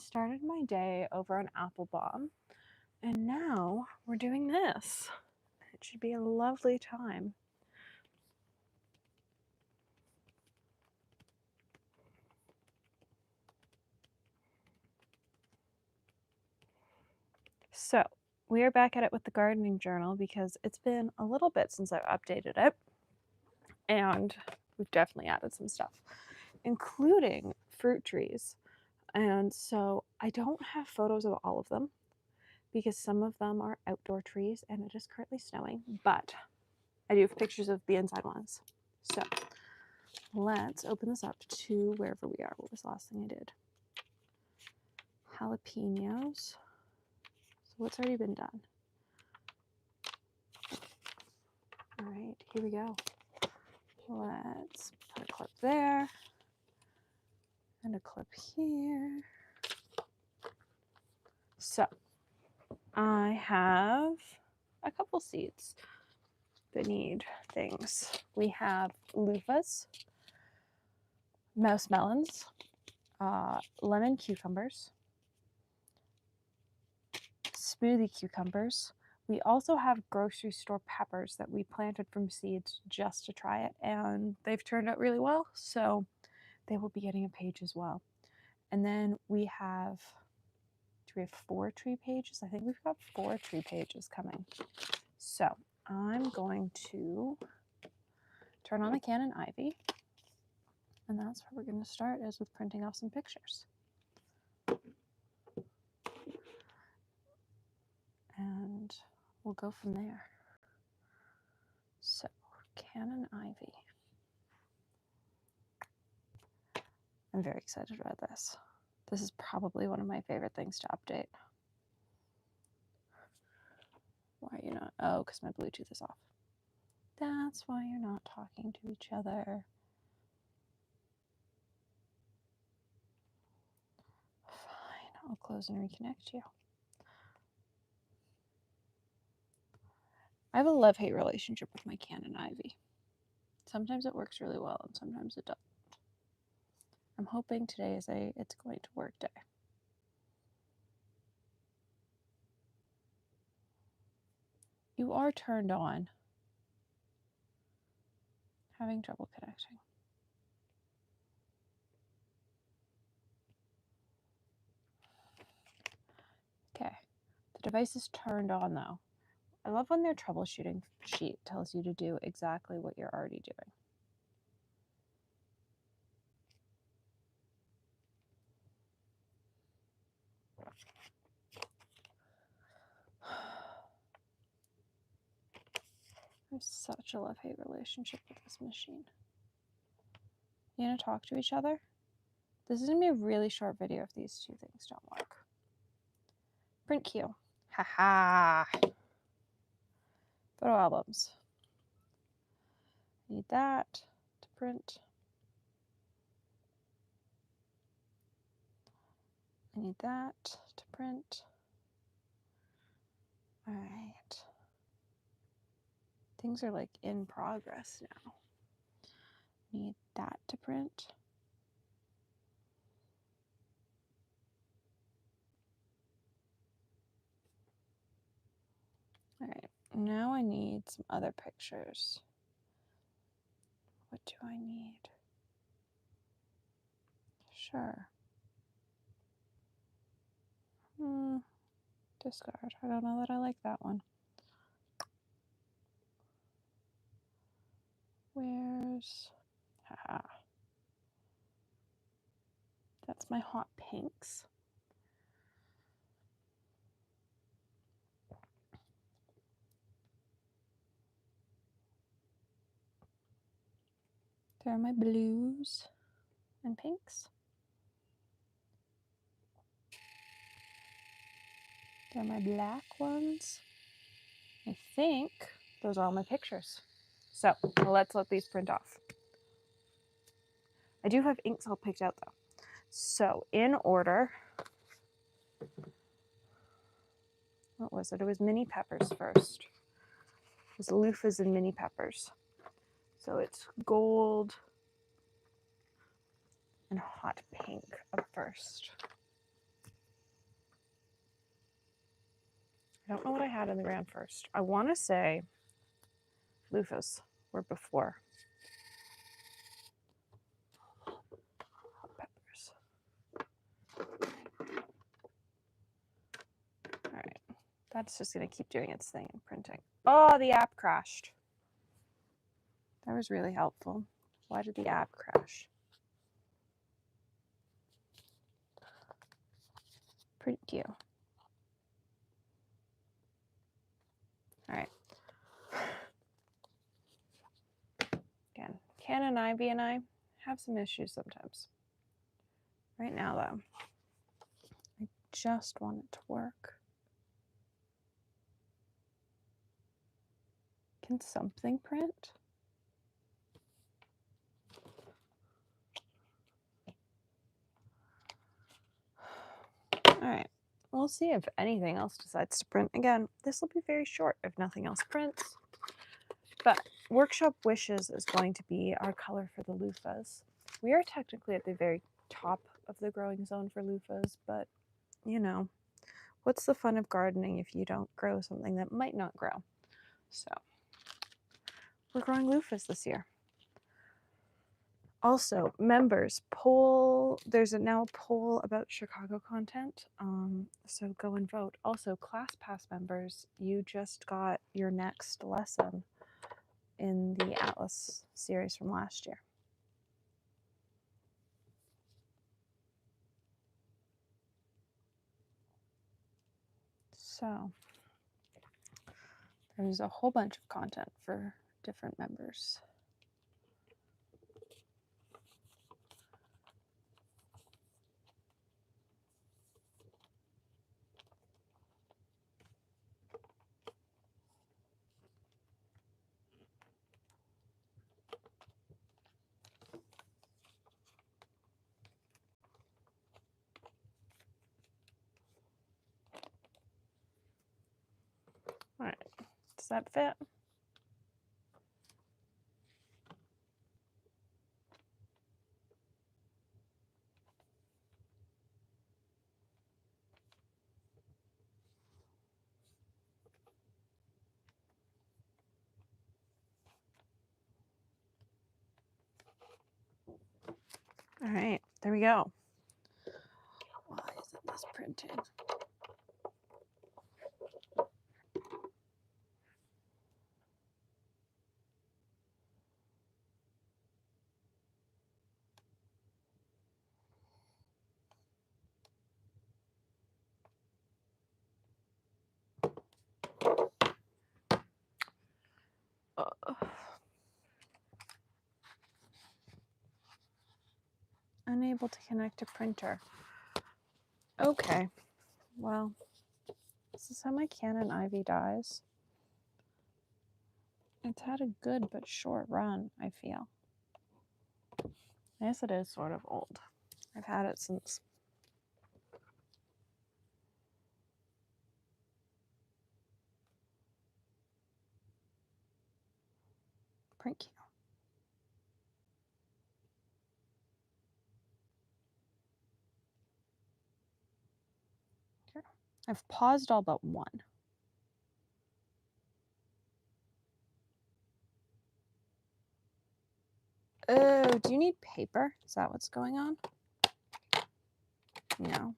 started my day over on Applebaum, and now we're doing this. It should be a lovely time. So, we are back at it with the gardening journal because it's been a little bit since I've updated it, and we've definitely added some stuff, including fruit trees. And so I don't have photos of all of them because some of them are outdoor trees and it is currently snowing, but I do have pictures of the inside ones. So let's open this up to wherever we are. What was the last thing I did? Jalapenos. So what's already been done? All right, here we go. Let's put a clip there and a clip here. So I have a couple seeds that need things. We have loofahs, mouse melons, lemon cucumbers, smoothie cucumbers. We also have grocery store peppers that we planted from seeds just to try it, and they've turned out really well, so they will be getting a page as well. And then we have, do we have 4 tree pages? I think we've got 4 tree pages coming. So I'm going to turn on the Canon Ivy, and that's where we're going to start, is with printing off some pictures. And we'll go from there. So, Canon Ivy. I'm very excited about this. This is probably one of my favorite things to update. Why are you not? Oh, because my Bluetooth is off. That's why you're not talking to each other. Fine, I'll close and reconnect you. I have a love-hate relationship with my Canon Ivy. Sometimes it works really well and sometimes it doesn't. I'm hoping today is it's going to work day. You are turned on. Having trouble connecting. Okay, the device is turned on though. I love when their troubleshooting sheet tells you to do exactly what you're already doing. I have such a love-hate relationship with this machine. You gonna talk to each other? This is gonna be a really short video if these two things don't work. Print queue. Haha. Photo albums. Need that to print. I need that to print. All right. Things are like in progress now. Need that to print. All right, now I need some other pictures. What do I need? Sure. Discard. I don't know that I like that one. Where's... Haha. That's my hot pinks. There are my blues and pinks. There are my black ones. I think those are all my pictures. So let's let these print off. I do have inks all picked out though. So in order, what was it? It was mini peppers first. It was loofahs and mini peppers. So it's gold and hot pink up first. I don't know what I had in the ground first. I want to say loofahs were before. Hot peppers. All right. That's just going to keep doing its thing and printing. Oh, the app crashed. That was really helpful. Why did the app crash? Print you. All right. Again, Canon Ivy and I have some issues sometimes. Right now, though, I just want it to work. Can something print? All right. We'll see if anything else decides to print. Again, this will be very short if nothing else prints. But Workshop Wishes is going to be our color for the loofahs. We are technically at the very top of the growing zone for loofahs, but you know, what's the fun of gardening if you don't grow something that might not grow? So we're growing loofahs this year. Also, members, poll, there's now a poll about Chicago content, so go and vote. Also, ClassPass members, you just got your next lesson in the Atlas series from last year. So there's a whole bunch of content for different members. All right, does that fit? All right, there we go. Why isn't this printed? Unable to connect to printer. Okay, well, this is how my Canon Ivy dies. It's had a good but short run, I feel. Yes, it is sort of old. I've had it since print queue. Here. I've paused all but one. Oh, do you need paper? Is that what's going on? No.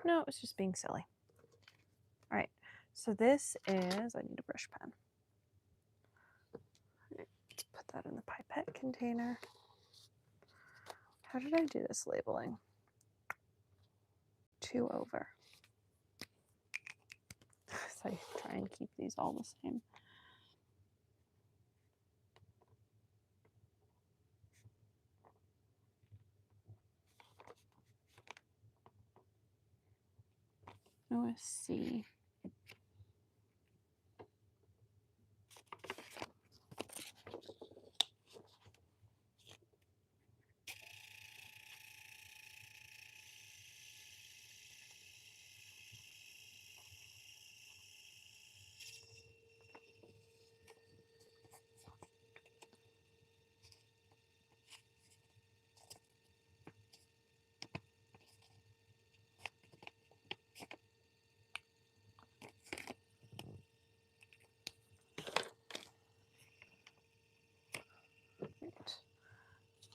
No, it's just being silly. All right, so this is, I need a brush pen. Let's put that in the pipette container. How did I do this labeling? 2 over. So I try and keep these all the same. OSC.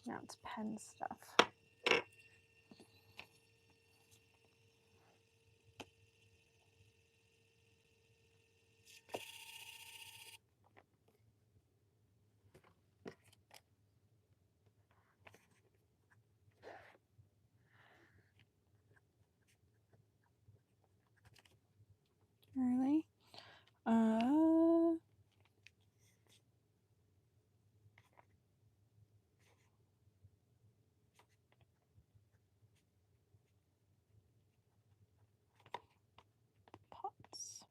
Now it's pen stuff. Really? Pots.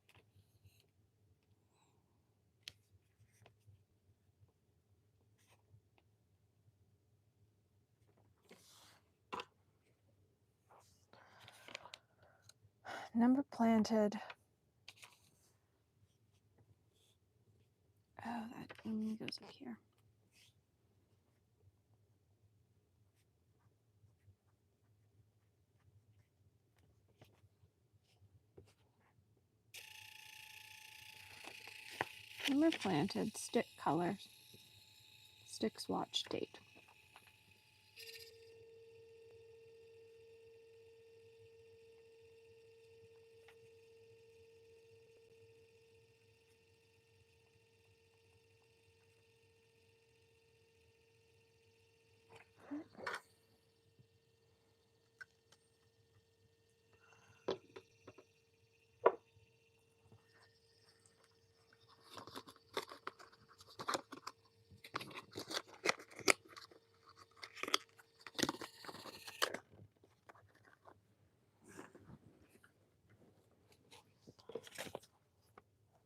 Number planted. Oh, that only goes up here. Number planted, stick color, stick swatch date.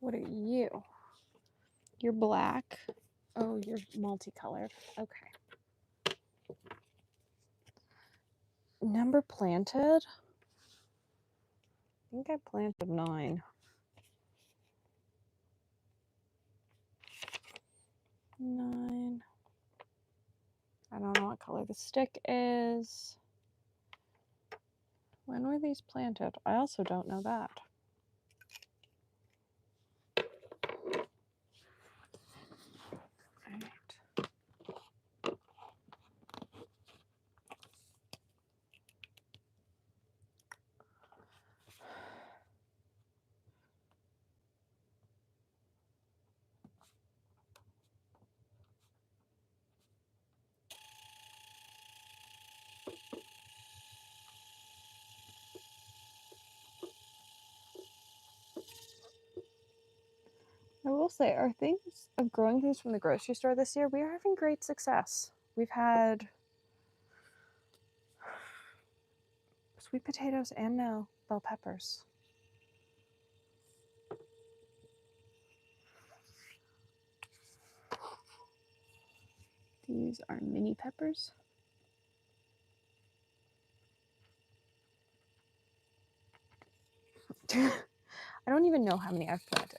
What are you? You're black. Oh, you're multicolored. Okay. Number planted. I think I planted 9. 9. I don't know what color the stick is. When were these planted? I also don't know that. All right. I will say, our things of growing things from the grocery store this year, we are having great success. We've had sweet potatoes and now bell peppers. These are mini peppers. I don't even know how many I've planted.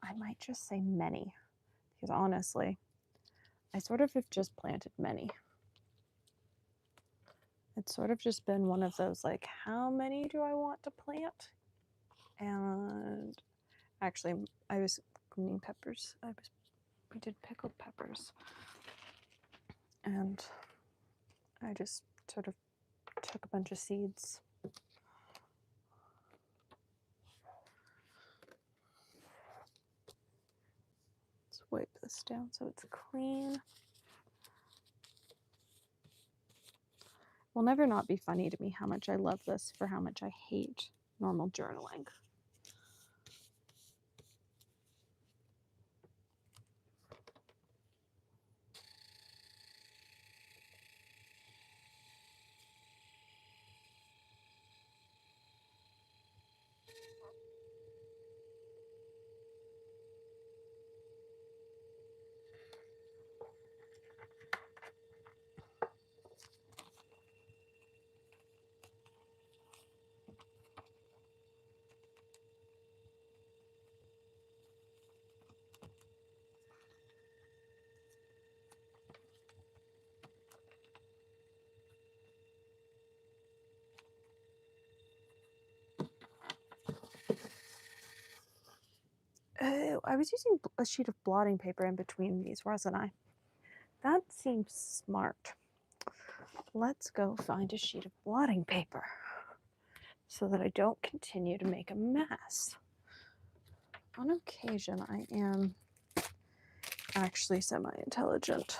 I might just say many, because honestly, I sort of have just planted many. It's sort of just been one of those, like, how many do I want to plant? And actually, I was greening peppers. We did pickled peppers. And I just sort of took a bunch of seeds. Let's wipe this down so it's clean. Will never not be funny to me how much I love this for how much I hate normal journaling. Oh, I was using a sheet of blotting paper in between these, wasn't I? That seems smart. Let's go find a sheet of blotting paper so that I don't continue to make a mess. On occasion, I am actually semi-intelligent.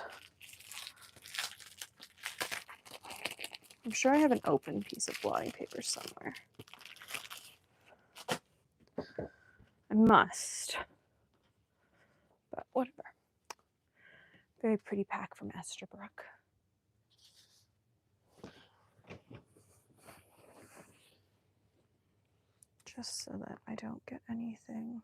I'm sure I have an open piece of blotting paper somewhere. I must. But whatever. Very pretty pack from Esterbrook. Just so that I don't get anything.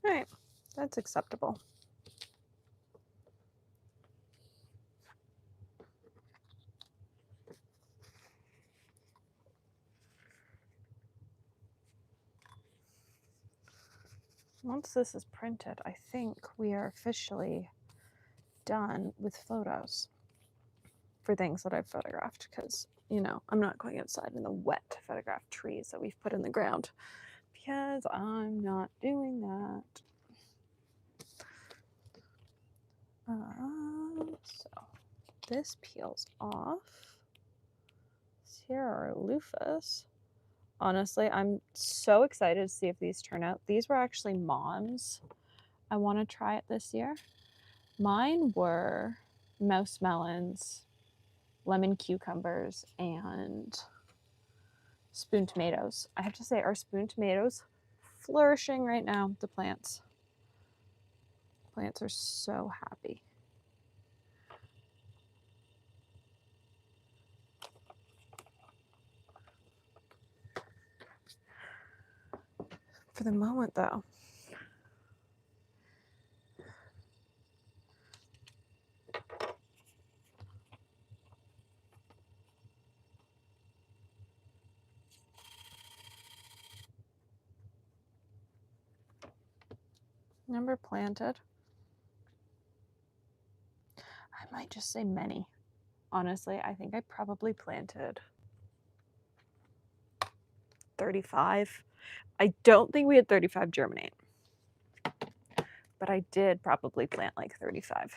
All right, that's acceptable. Once this is printed, I think we are officially done with photos for things that I've photographed because, you know, I'm not going outside in the wet to photograph trees that we've put in the ground because I'm not doing that. So this peels off. Here are loofahs. Honestly, I'm so excited to see if these turn out. These were actually Mom's. I want to try it this year. Mine were mouse melons, lemon cucumbers, and spoon tomatoes. I have to say, our spoon tomatoes flourishing right now. The plants are so happy. For the moment, though, number planted. I might just say many. Honestly, I think I probably planted 35. I don't think we had 35 germinate, but I did probably plant like 35.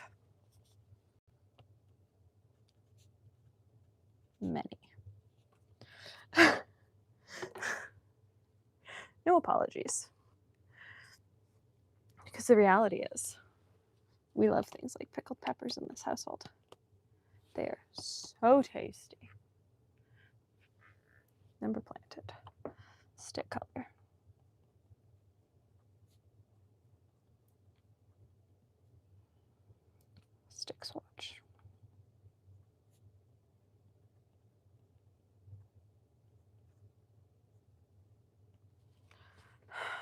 Many. No apologies. Because the reality is, we love things like pickled peppers in this household. They are so tasty. Number planted. Stick color. Stick swatch.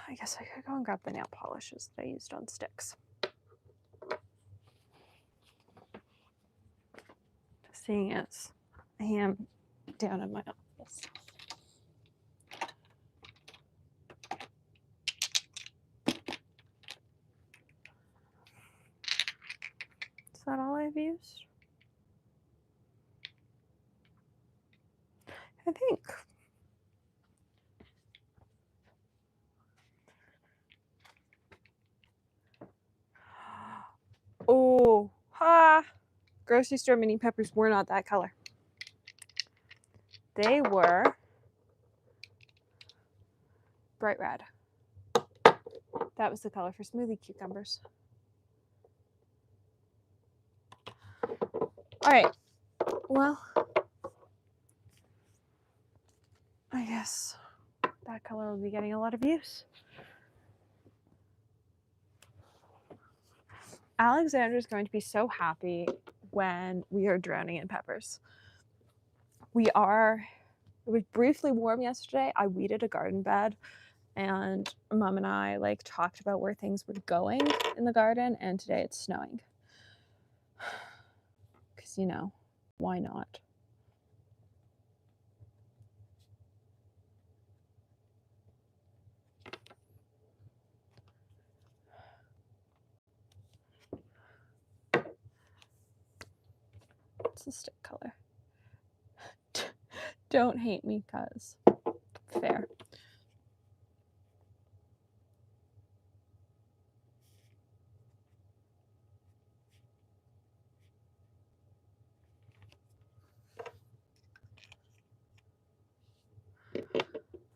I guess I could go and grab the nail polishes that I used on sticks. Seeing as I am down in my office. Is that all I've used? I think. Oh, ha! Grocery store mini peppers were not that color. They were bright red. That was the color for smoothie cucumbers. All right. Well, I guess that color will be getting a lot of use. Alexander's going to be so happy when we are drowning in peppers. It was briefly warm yesterday. I weeded a garden bed and Mom and I like talked about where things were going in the garden, and today it's snowing. Because, you know, why not? What's the stick color? Don't hate me, cuz. Fair.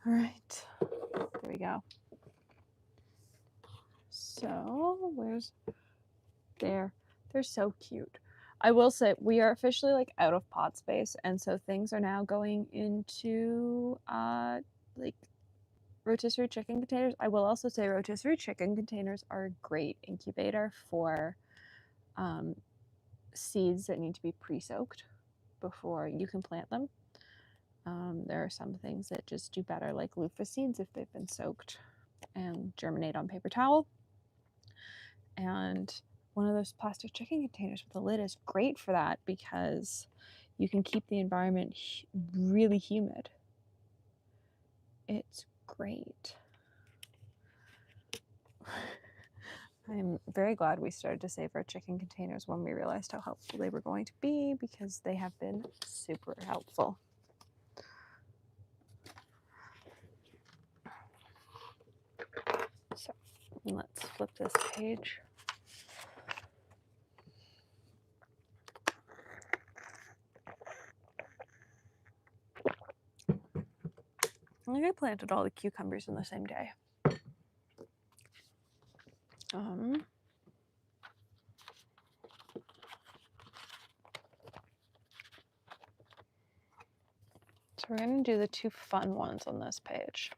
All right, there we go. So where's there? They're so cute. I will say we are officially like out of pot space, and so things are now going into like rotisserie chicken containers. I will also say rotisserie chicken containers are a great incubator for seeds that need to be pre-soaked before you can plant them. There are some things that just do better, like loofah seeds, if they've been soaked and germinate on paper towel. And one of those plastic chicken containers with a lid is great for that because you can keep the environment really humid. It's great. I'm very glad we started to save our chicken containers when we realized how helpful they were going to be, because they have been super helpful. So let's flip this page. I think I planted all the cucumbers in the same day. So we're going to do the two fun ones on this page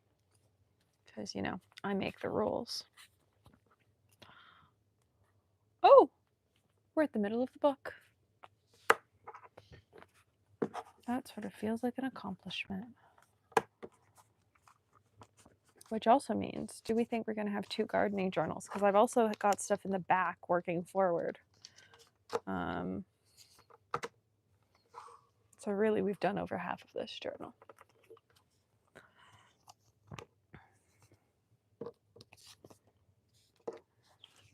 because, you know, I make the rules. Oh, we're at the middle of the book. That sort of feels like an accomplishment. Which also means, do we think we're going to have two gardening journals? Because I've also got stuff in the back working forward. So really, we've done over half of this journal.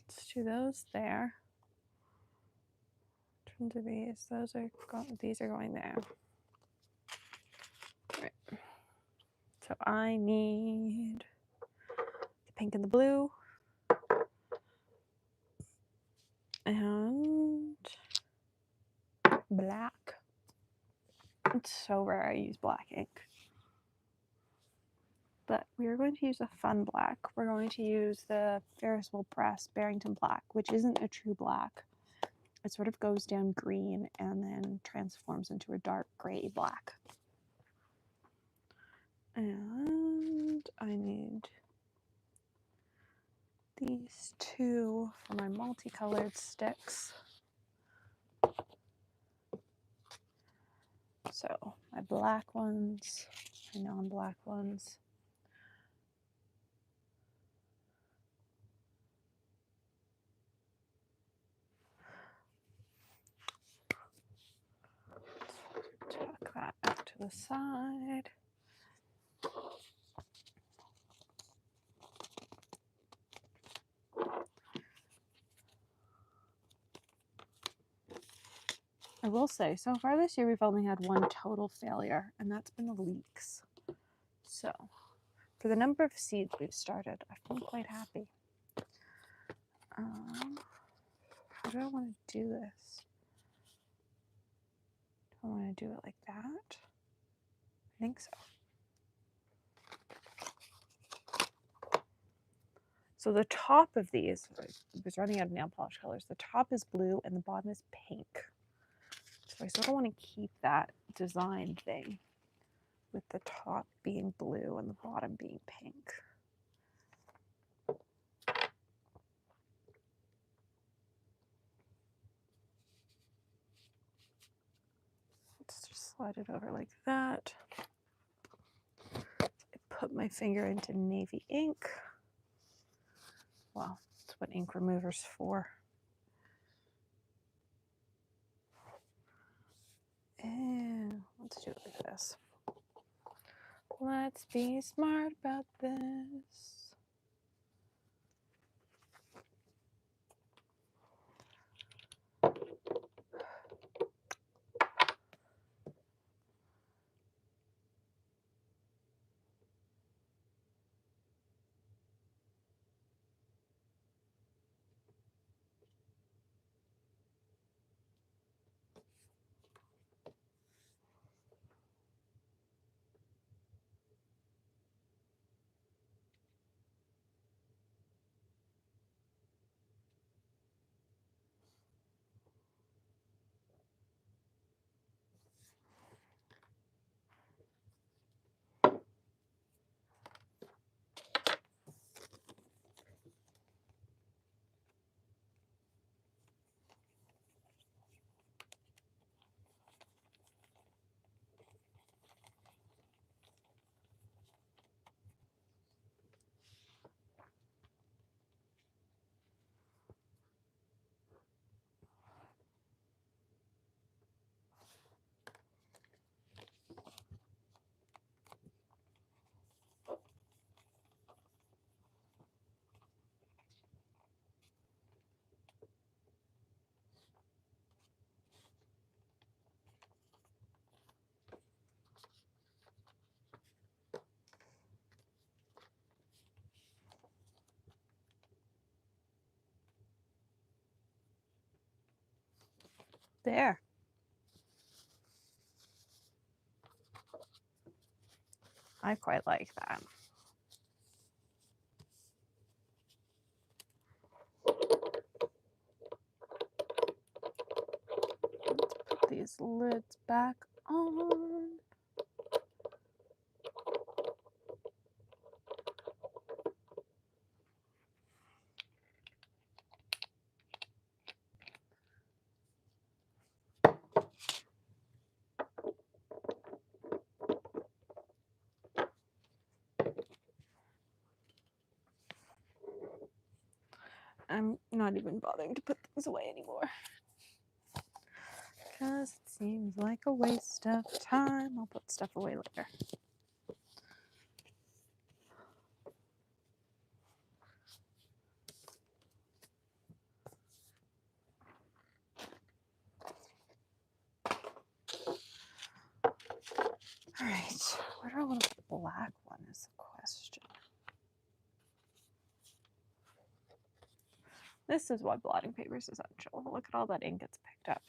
Let's do those there. Which ones are these? These are going there. Right. So I need the pink and the blue. And black. It's so rare I use black ink. But we are going to use a fun black. We're going to use the Ferris Wheel Press Barrington Black, which isn't a true black. It sort of goes down green and then transforms into a dark gray black. And I need these two for my multicolored sticks. So my black ones, my non-black ones. Tuck that out to the side. I will say, so far this year, we've only had one total failure, and that's been the leeks. So, for the number of seeds we've started, I've been quite happy. How do I want to do this? Do I want to do it like that? I think so. So the top of these, I was running out of nail polish colors. The top is blue and the bottom is pink. So I sort of want to keep that design thing. with the top being blue and the bottom being pink. Let's just slide it over like that. I put my finger into navy ink. Well, that's what ink remover's for. And let's do it like this. Let's be smart about this. There. I quite like that. Let's put these lids back on. I'm not even bothering to put things away anymore, because it seems like a waste of time. I'll put stuff away later. All right, where do I want to put the black one is the question. This is why blotting paper is essential. Look at all that ink gets picked up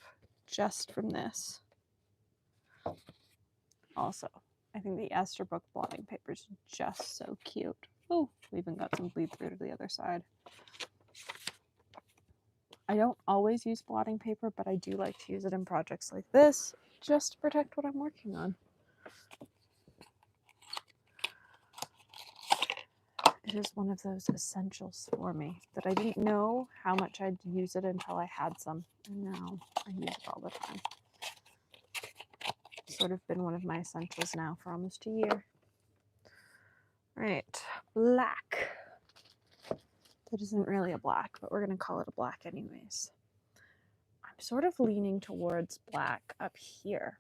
just from this. Also, I think the Esterbrook blotting paper is just so cute. Oh, we even got some bleed through to the other side. I don't always use blotting paper, but I do like to use it in projects like this just to protect what I'm working on. It is one of those essentials for me that I didn't know how much I'd use it until I had some, and now I use it all the time. It's sort of been one of my essentials now for almost a year. All right, black. That isn't really a black, but we're going to call it a black anyways. I'm sort of leaning towards black up here.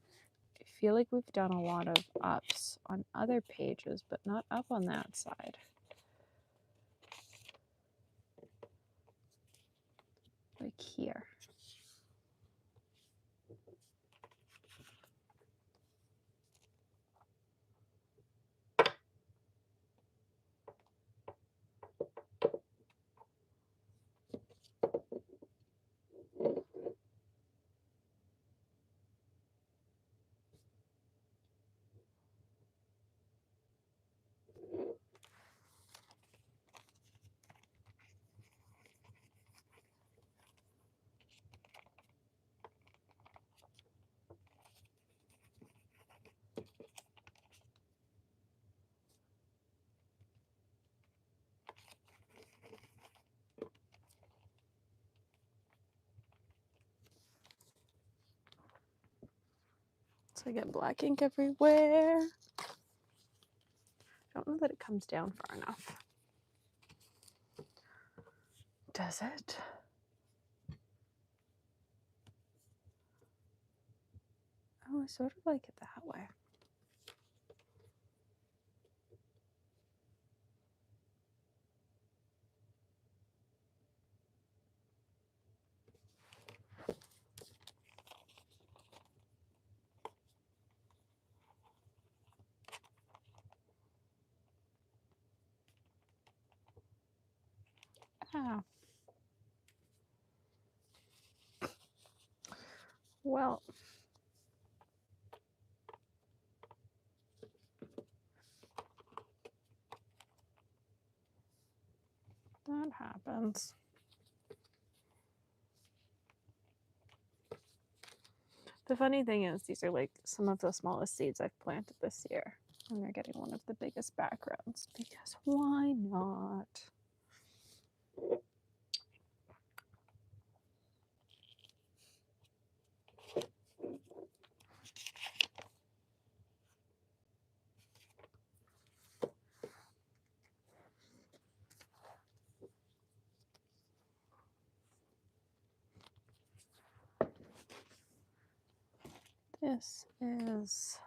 I feel like we've done a lot of ups on other pages, but not up on that side. Like here. So I get black ink everywhere. I don't know that it comes down far enough. Does it? Oh, I sort of like it that way. Ah. Well, that happens. The funny thing is, these are like some of the smallest seeds I've planted this year, and they're getting one of the biggest backgrounds because why not? This is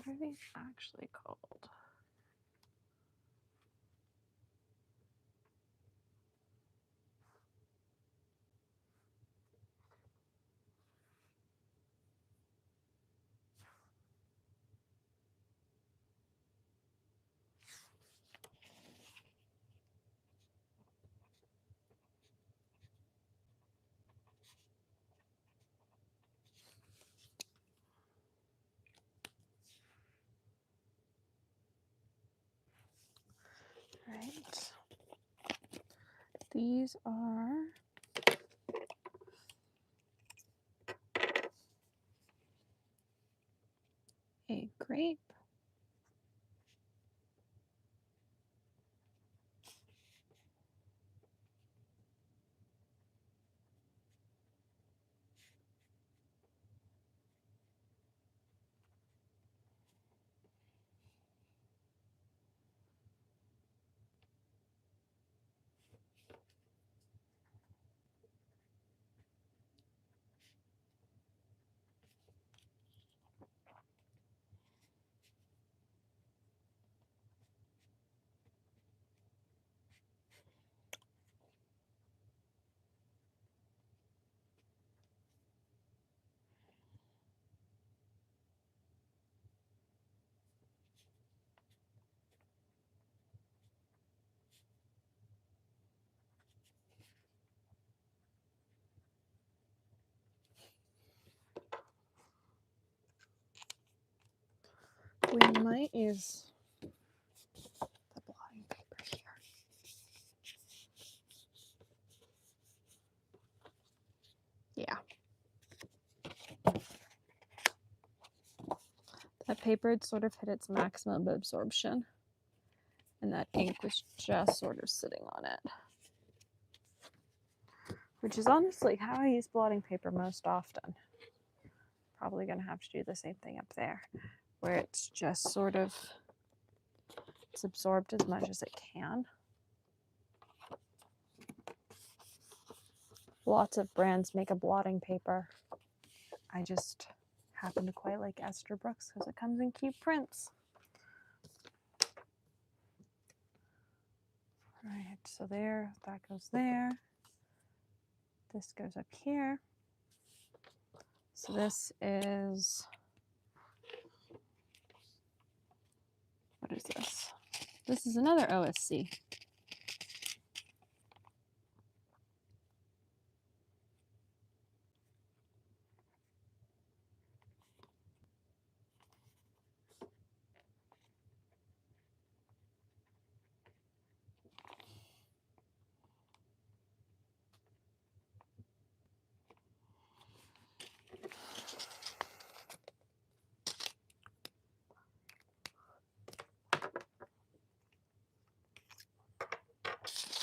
what are these actually called? Right. These are a grape, we might use the blotting paper here. Yeah. That paper had sort of hit its maximum absorption, and that ink was just sort of sitting on it. Which is honestly how I use blotting paper most often. Probably going to have to do the same thing up there, where it's just sort of, it's absorbed as much as it can. Lots of brands make a blotting paper. I just happen to quite like Esterbrook's because it comes in cute prints. Right, so there, that goes there. This goes up here. So this is, what is this? This is another OSC.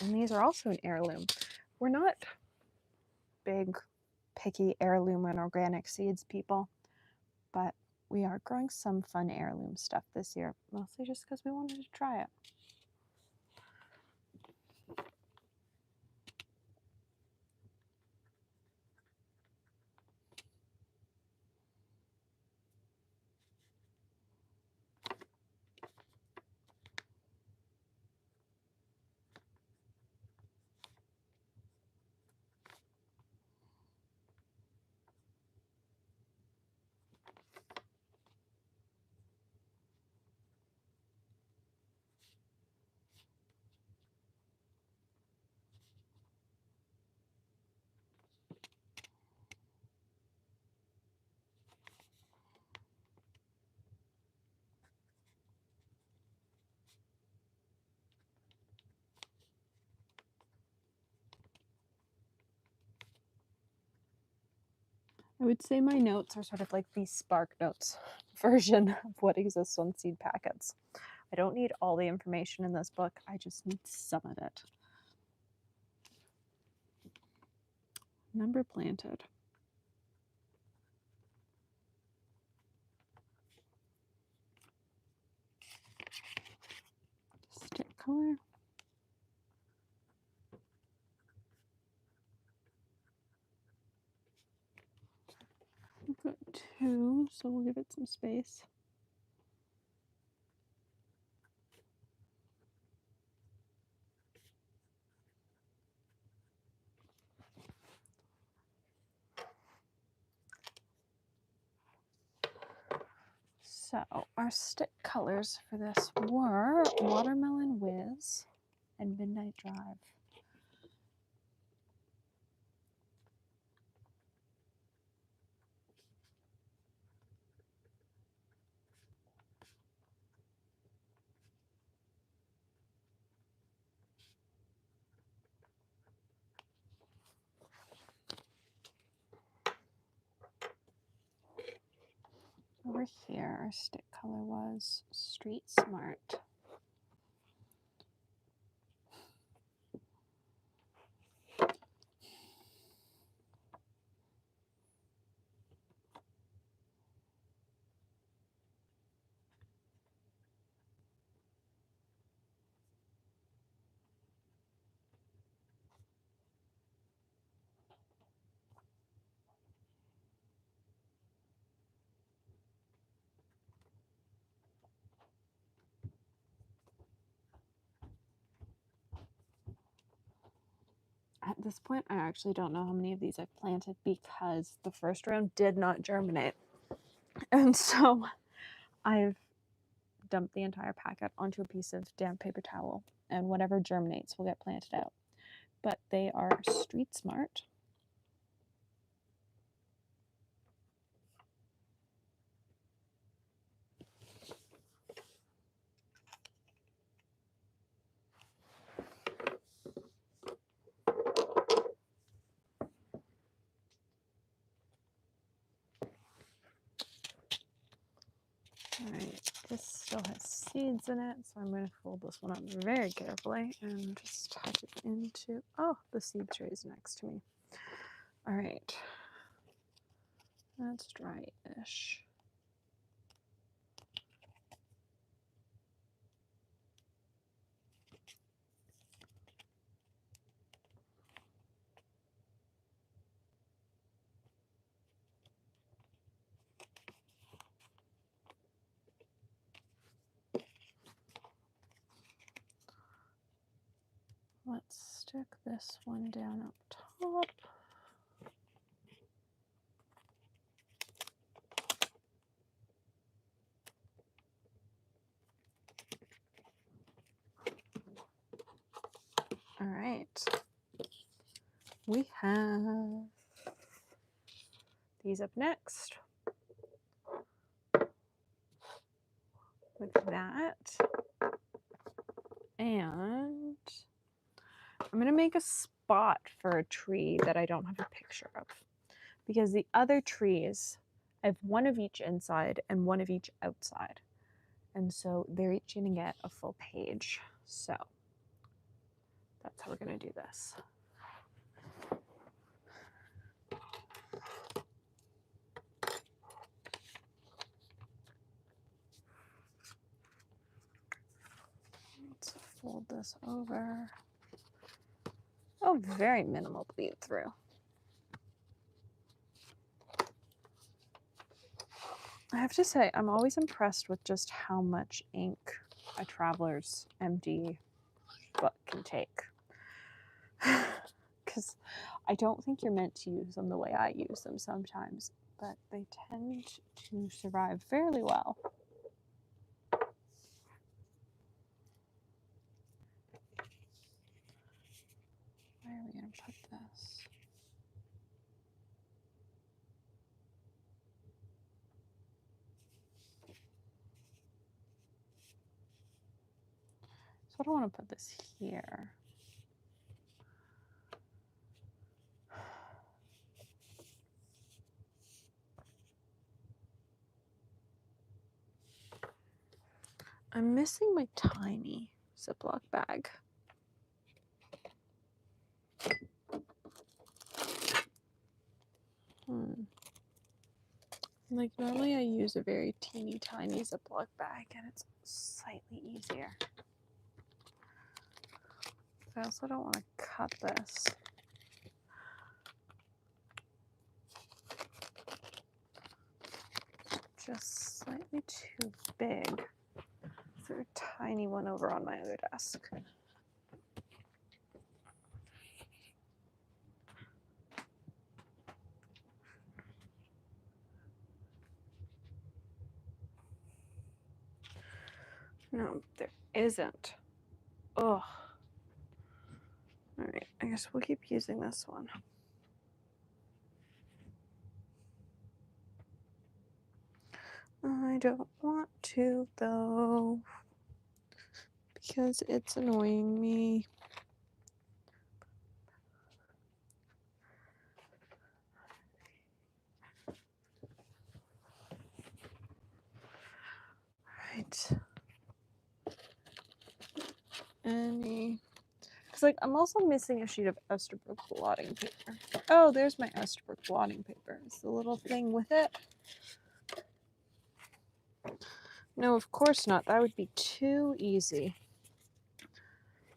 And these are also an heirloom. We're not big, picky heirloom and organic seeds people, but we are growing some fun heirloom stuff this year, mostly just because we wanted to try it. I would say my notes are sort of like the Spark Notes version of what exists on seed packets. I don't need all the information in this book, I just need some of it. Number planted. Stick color. We've got 2, so we'll give it some space. So our stick colors for this were Watermelon Whiz and Midnight Drive. Over here, our stick color was Street Smart. At this point, I actually don't know how many of these I've planted because the first round did not germinate. And so I've dumped the entire packet onto a piece of damp paper towel, and whatever germinates will get planted out. But they are Street Smart. Alright, this still has seeds in it, so I'm going to fold this one up very carefully and just tuck it into, oh, the seed tray is next to me. Alright, that's dry-ish. Let's stick this one down up top. All right, we have these up next with that. And I'm going to make a spot for a tree that I don't have a picture of, because the other trees, I have one of each inside and one of each outside. And so they're each going to get a full page. So That's how we're going to do this. Let's fold this over. Oh, very minimal bleed through. I have to say, I'm always impressed with just how much ink a Traveler's MD book can take. Because I don't think you're meant to use them the way I use them sometimes, but they tend to survive fairly well. Where are we going to put this? So I don't want to put this here. I'm missing my tiny Ziploc bag. Like normally I use a very teeny tiny Ziploc bag and it's slightly easier. I also don't want to cut this. Just slightly too big. Threw a tiny one over on my other desk. No, there isn't. Ugh. Alright, I guess we'll keep using this one. I don't want to, though, because it's annoying me. Right. Because, like, I'm also missing a sheet of Esterbrook blotting paper. Oh, there's my Esterbrook blotting paper. It's the little thing with it. No, of course not. That would be too easy.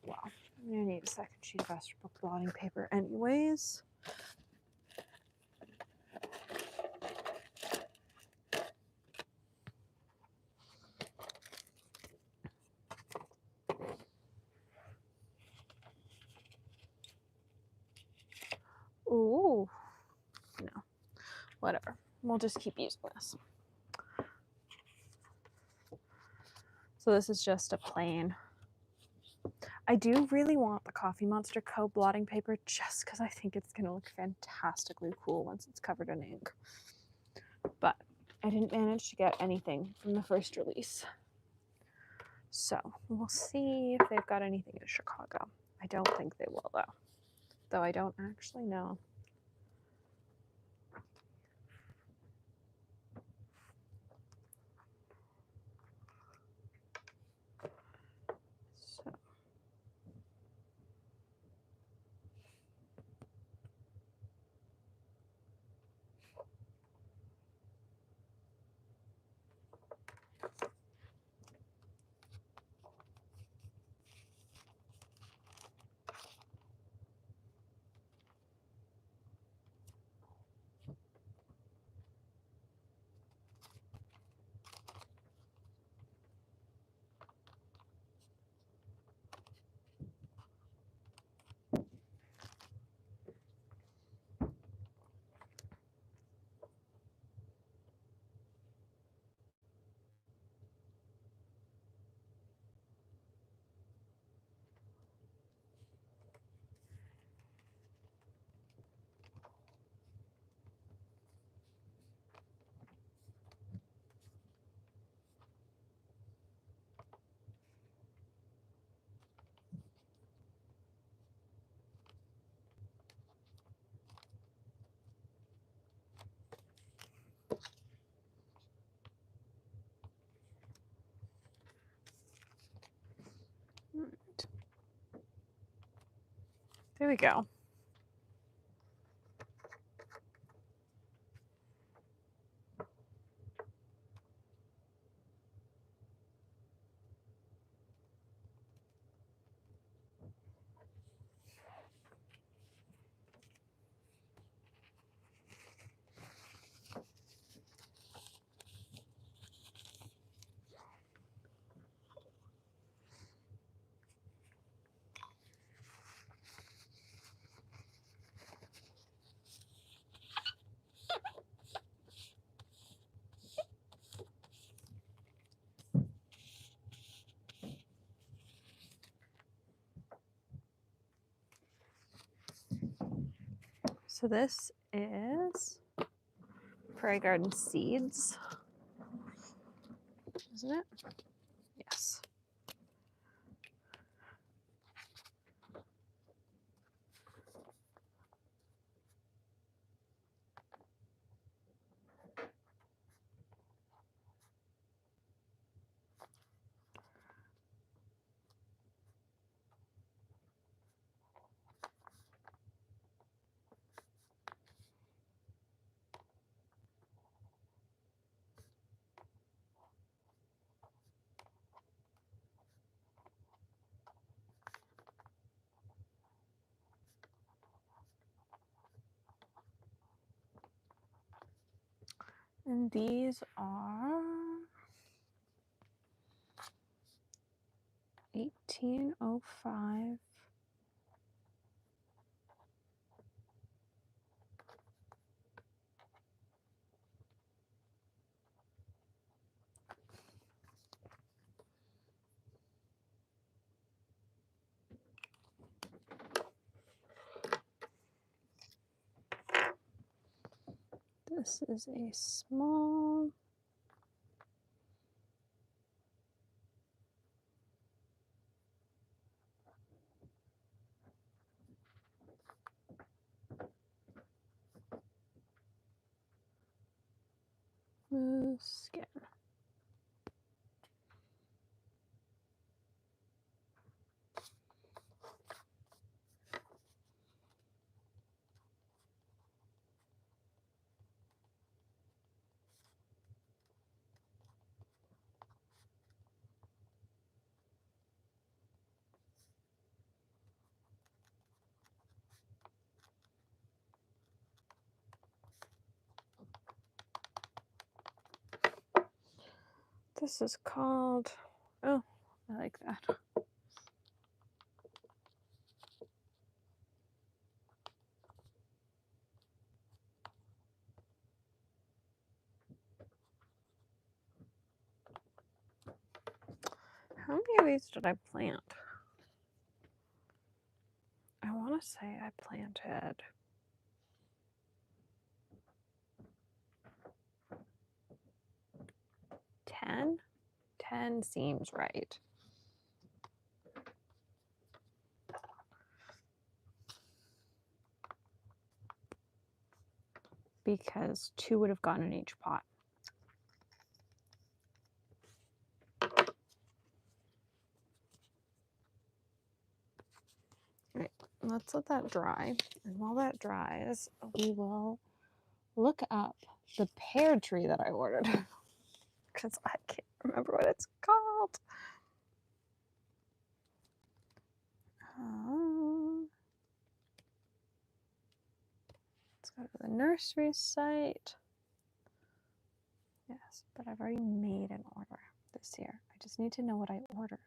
Wow. I'm going to need a second sheet of Esterbrook blotting paper anyways. Ooh. No. Whatever. We'll just keep using this. So this is just a plain. I do really want the Coffee Monster Co. blotting paper just because I think it's going to look fantastically cool once it's covered in ink. But I didn't manage to get anything from the first release. So we'll see if they've got anything in Chicago. I don't think they will, though. Though I don't actually know. So. There we go. So this is Prairie Garden Seeds, isn't it? Yes. And these are 1805. This is a small. Skin. This is called, oh, I like that. How many of these did I plant? I want to say I planted 10. 10 seems right. Because 2 would have gone in each pot. Right, let's let that dry. And while that dries, we will look up the pear tree that I ordered. Because I can't remember what it's called. Let's go to the nursery site. Yes, but I've already made an order this year. I just need to know what I ordered.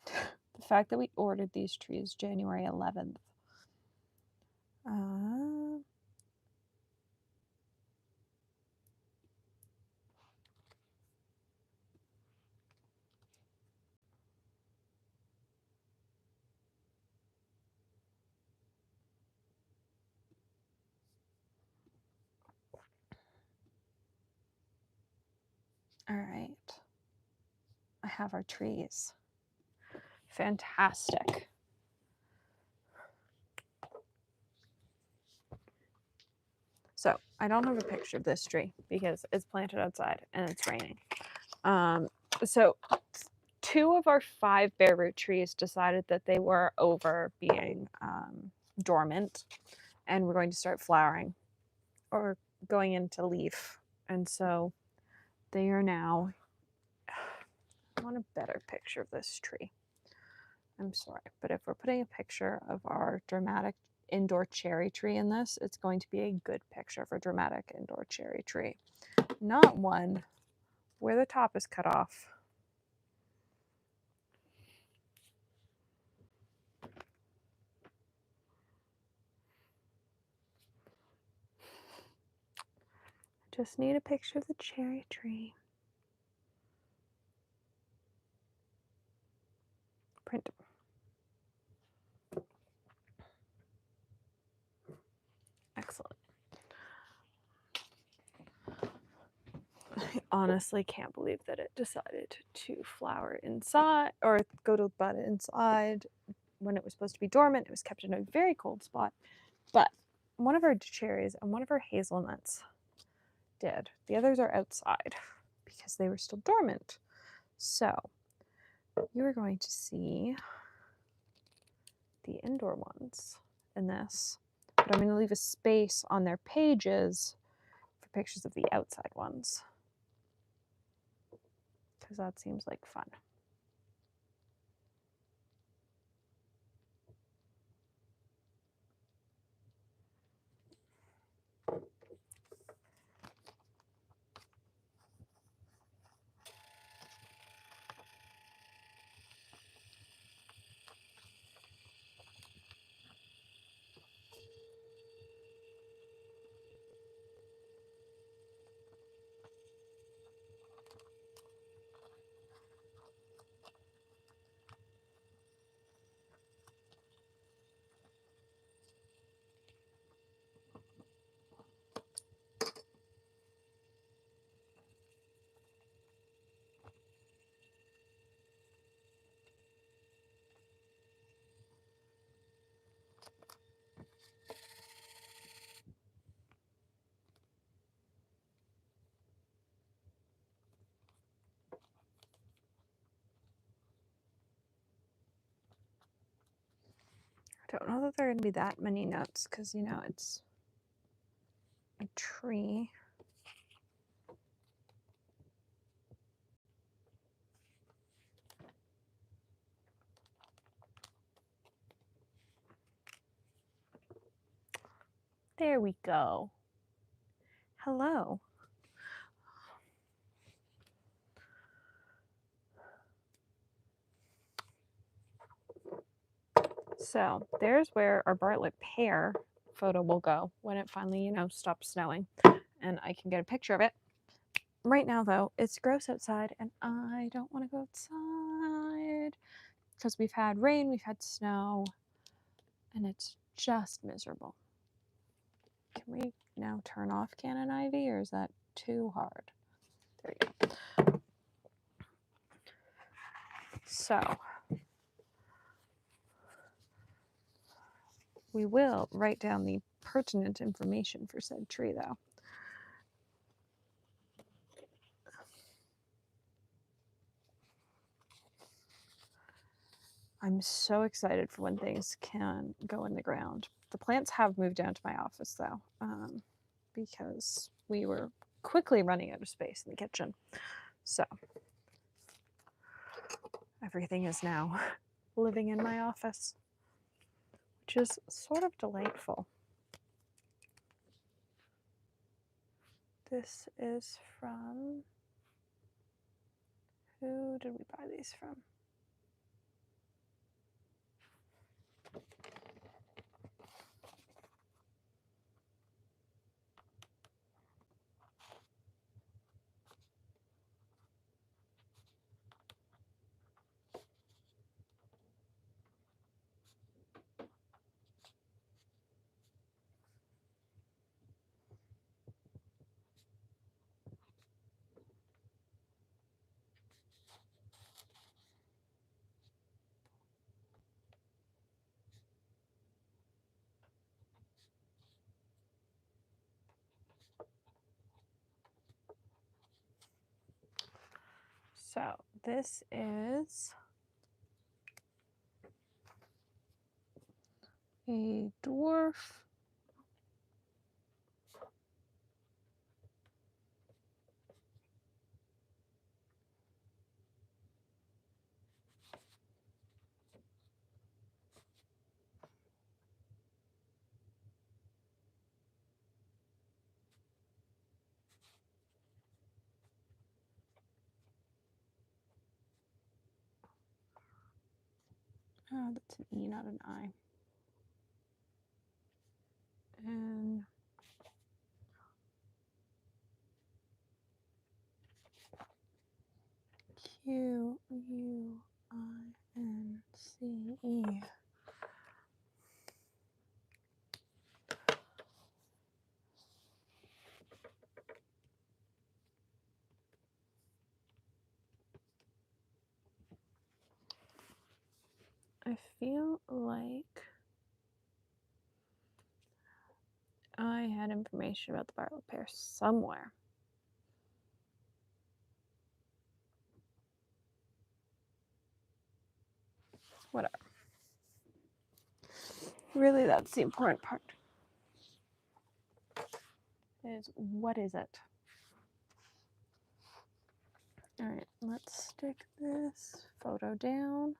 The fact that we ordered these trees January 11th. All right. I have our trees. Fantastic. So I don't have a picture of this tree because it's planted outside and it's raining. So 2 of our 5 bare root trees decided that they were over being dormant and were going to start flowering or going into leaf. And so they are now, I want a better picture of this tree. I'm sorry, but if we're putting a picture of our dramatic indoor cherry tree in this, it's going to be a good picture of a dramatic indoor cherry tree, not one where the top is cut off. Just need a picture of the cherry tree. Print. Excellent. I honestly can't believe that it decided to flower inside or go to bud inside when it was supposed to be dormant. It was kept in a very cold spot. But one of our cherries and one of our hazelnuts did. The others are outside because they were still dormant. So you are going to see the indoor ones in this, but I'm going to leave a space on their pages for pictures of the outside ones because that seems like fun. I don't know that there are going to be that many notes because, you know, it's a tree. There we go. Hello. So there's where our Bartlett pear photo will go when it finally, you know, stops snowing and I can get a picture of it. Right now, though, it's gross outside and I don't want to go outside because we've had rain, we've had snow, and it's just miserable. Can we now turn off Canon Ivy or is that too hard? There we go. So we will write down the pertinent information for said tree, though. I'm so excited for when things can go in the ground. The plants have moved down to my office, though, because we were quickly running out of space in the kitchen. So everything is now living in my office, which is sort of delightful. This is from, who did we buy these from? So this is a dwarf. Oh, that's an E, not an I. And Quince. I feel like I had information about the Bartlett pair somewhere. Whatever. Really, that's the important part. Is what is it? All right, let's stick this photo down.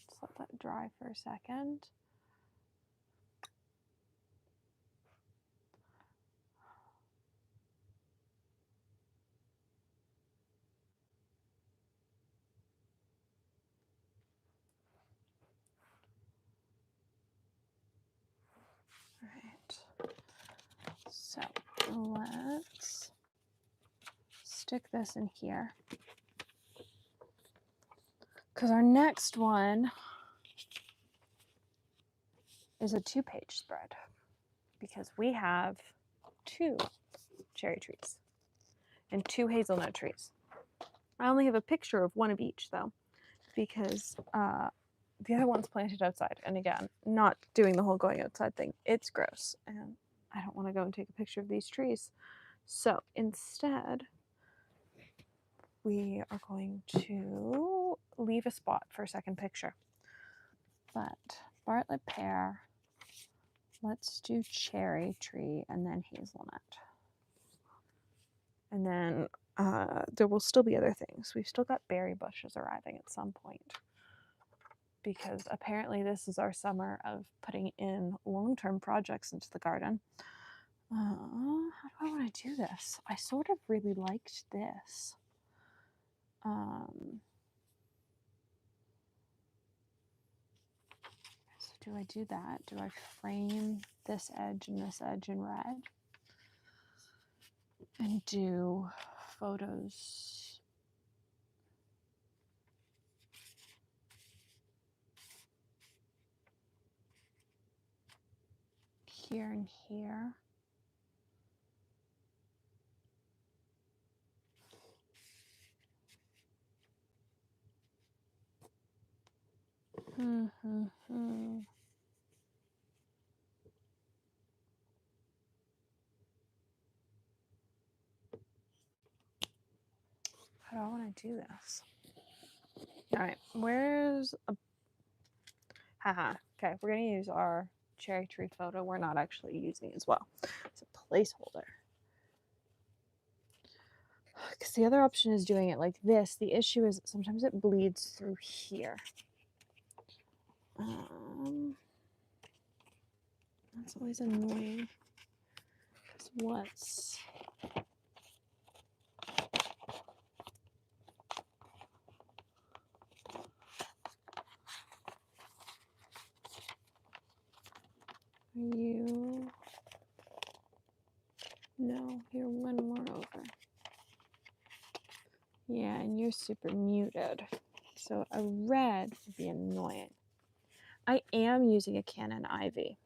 Just let that dry for a second. All right, so let's stick this in here, because our next one is a 2-page spread, because we have 2 cherry trees and 2 hazelnut trees. I only have a picture of one of each though, because the other one's planted outside. And again, not doing the whole going outside thing. It's gross. And I don't want to go and take a picture of these trees. So instead, we are going to leave a spot for a second picture. But Bartlett pear, let's do cherry tree and then hazelnut. And then there will still be other things. We've still got berry bushes arriving at some point, because apparently this is our summer of putting in long-term projects into the garden. How do I want to do this? I sort of really liked this. So do I do that? Do I frame this edge and this edge in red? And do photos here and here? How do I want to do this? All right, where's a... Haha, okay, we're going to use our cherry tree photo we're not actually using as well. It's a placeholder. Because the other option is doing it like this. The issue is sometimes it bleeds through here. That's always annoying. Because what's... You... No, you're one more over. Yeah, and you're super muted. So a red would be annoying. I am using a Canon Ivy.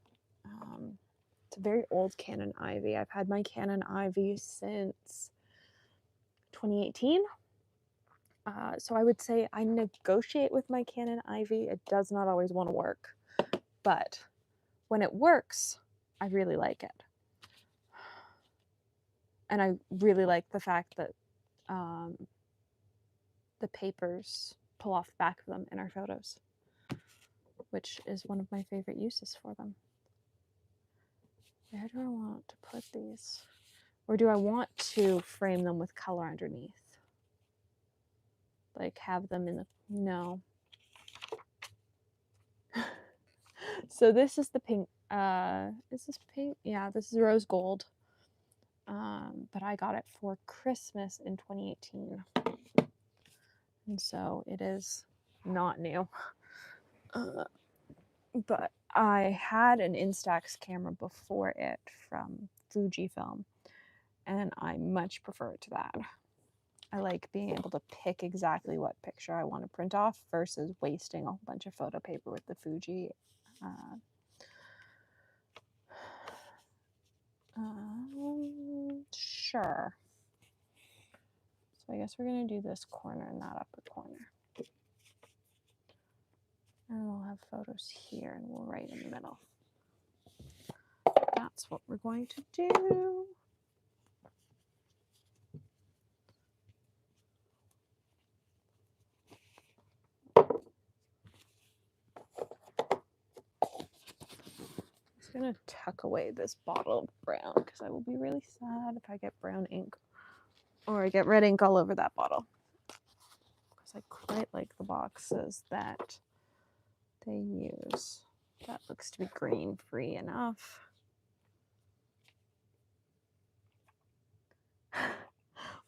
a very old Canon Ivy. I've had my Canon Ivy since 2018. So I would say I negotiate with my Canon Ivy. It does not always want to work, but when it works, I really like it. And I really like the fact that the papers pull off the back of them in our photos, which is one of my favorite uses for them. Where do I want to put these? Or do I want to frame them with color underneath? Like have them in the, no. So this is the pink, is this pink? Yeah, this is rose gold. But I got it for Christmas in 2018. And so it is not new. But I had an Instax camera before it from Fujifilm, and I much prefer it to that. I like being able to pick exactly what picture I want to print off versus wasting a whole bunch of photo paper with the Fuji. Sure. So I guess we're going to do this corner and that upper corner. And we'll have photos here and we'll write in the middle. That's what we're going to do. I'm going to tuck away this bottle of brown because I will be really sad if I get brown ink or I get red ink all over that bottle. Because I quite like the boxes that they use. That looks to be green free enough.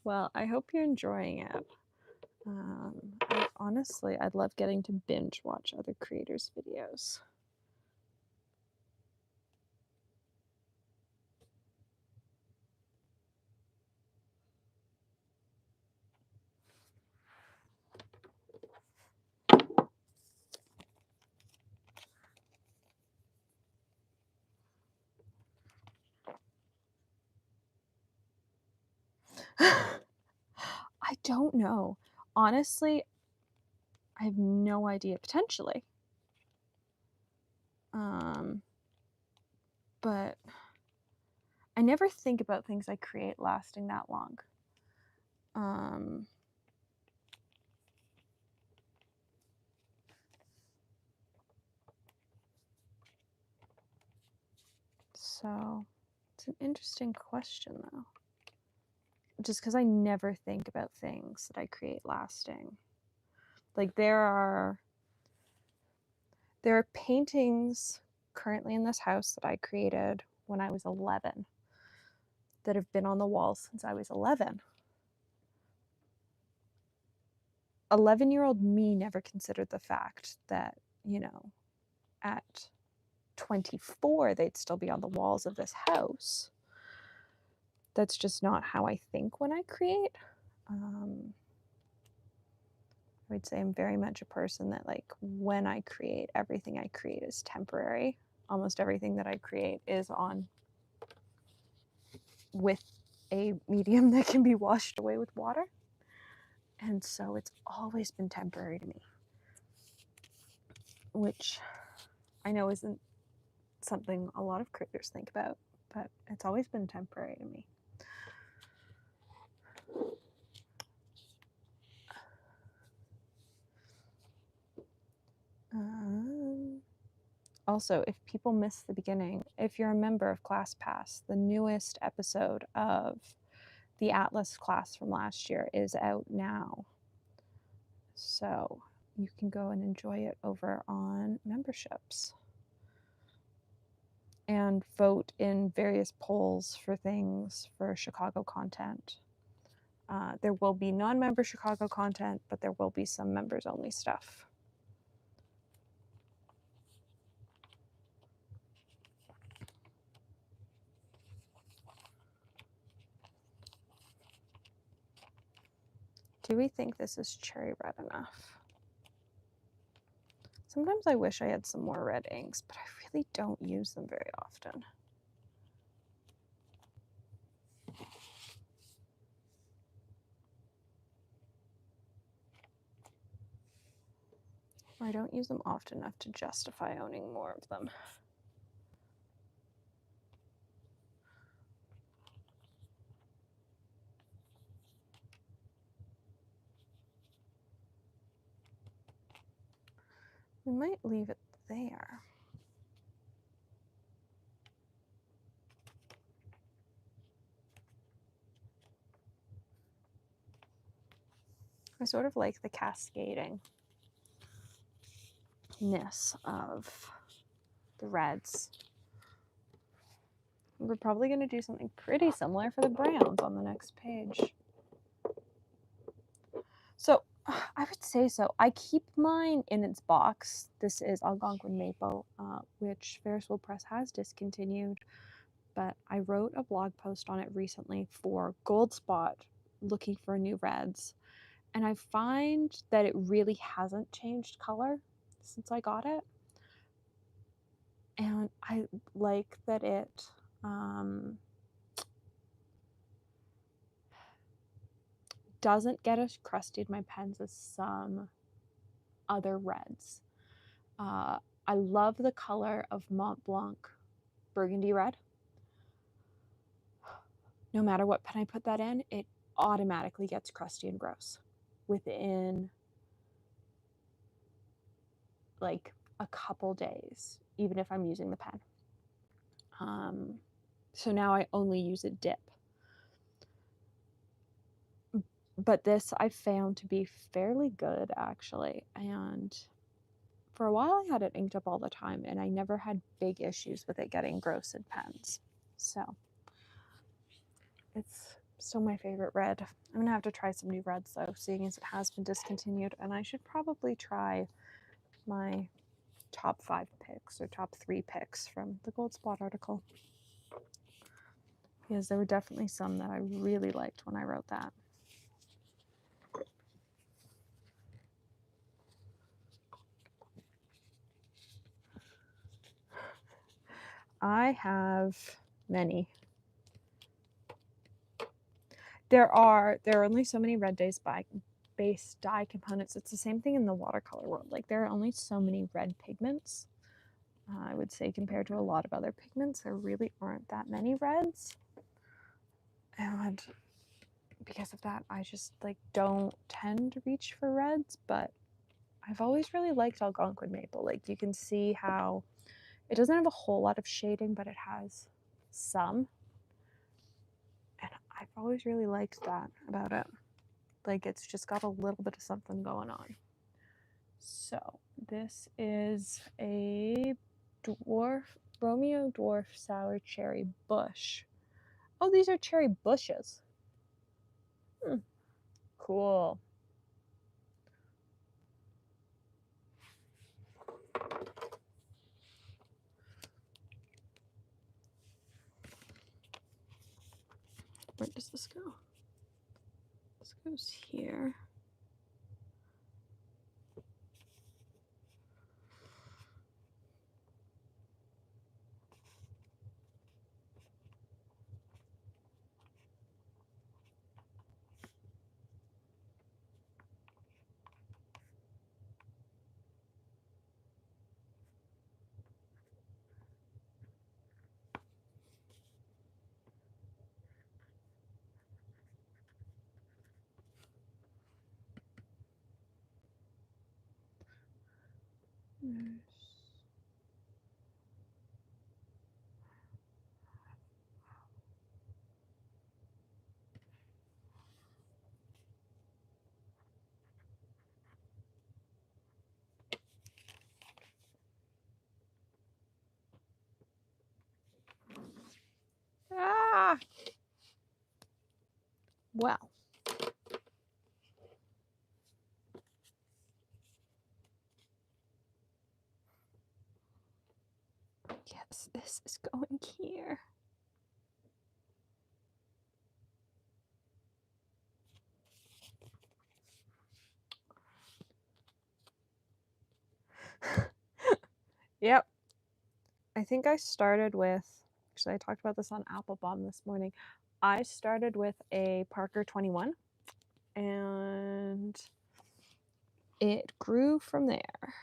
Well, I hope you're enjoying it. Honestly, I'd love getting to binge watch other creators' videos. I don't know. Honestly, I have no idea. Potentially. But I never think about things I create lasting that long. So it's an interesting question, though. Just because I never think about things that I create lasting. Like there are paintings currently in this house that I created when I was 11 that have been on the walls since I was 11. 11-year-old me never considered the fact that, you know, at 24 they'd still be on the walls of this house. That's just not how I think when I create. I would say I'm very much a person that, like, when I create, everything I create is temporary. Almost everything that I create is on with a medium that can be washed away with water. And so it's always been temporary to me, which I know isn't something a lot of creators think about, but it's always been temporary to me. Also, if people miss the beginning, if you're a member of ClassPass, the newest episode of the Atlas class from last year is out now. So you can go and enjoy it over on memberships and vote in various polls for things for Chicago content. There will be non-member Chicago content, but there will be some members-only stuff. Do we think this is cherry red enough? Sometimes I wish I had some more red inks, but I really don't use them very often. or I don't use them often enough to justify owning more of them. We might leave it there. I sort of like the cascadingness of the reds. We're probably going to do something pretty similar for the browns on the next page. So I would say so. I keep mine in its box. This is Algonquin Maple, which Ferris Wheel Press has discontinued, but I wrote a blog post on it recently for Gold Spot looking for new reds. And I find that it really hasn't changed color since I got it. And I like that it doesn't get as crusty in my pens as some other reds. I love the color of Mont Blanc Burgundy Red. No matter what pen I put that in, it automatically gets crusty and gross within like a couple days, even if I'm using the pen. So now I only use a dip. But this I found to be fairly good, actually. And for a while I had it inked up all the time, and I never had big issues with it getting gross in pens. So it's still my favorite red. I'm gonna have to try some new reds though, seeing as it has been discontinued, and I should probably try my top 5 picks or top 3 picks from the Gold Spot article, because there were definitely some that I really liked when I wrote that. I have many. There are only so many red base dye components. It's the same thing in the watercolor world. Like, there are only so many red pigments. I would say compared to a lot of other pigments, there really aren't that many reds. And because of that, I just like don't tend to reach for reds, but I've always really liked Algonquin Maple. Like, you can see how it doesn't have a whole lot of shading, but it has some. And I've always really liked that about it. Like, it's just got a little bit of something going on. So this is a Romeo Dwarf Sour Cherry Bush. Oh, these are cherry bushes. Cool. Where does this go? This goes here. Ah! Well. Yes, this is going here. Yep. I think I started with, actually I talked about this on Applebaum this morning. I started with a Parker 21 and it grew from there.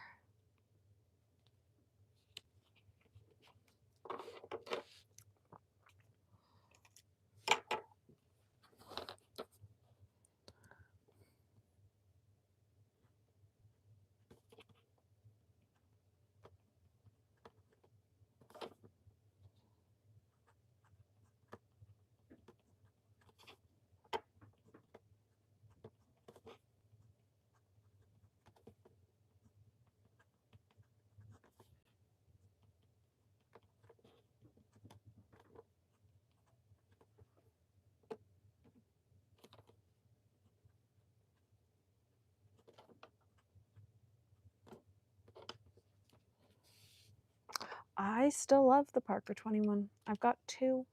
I still love the Parker 21. I've got two.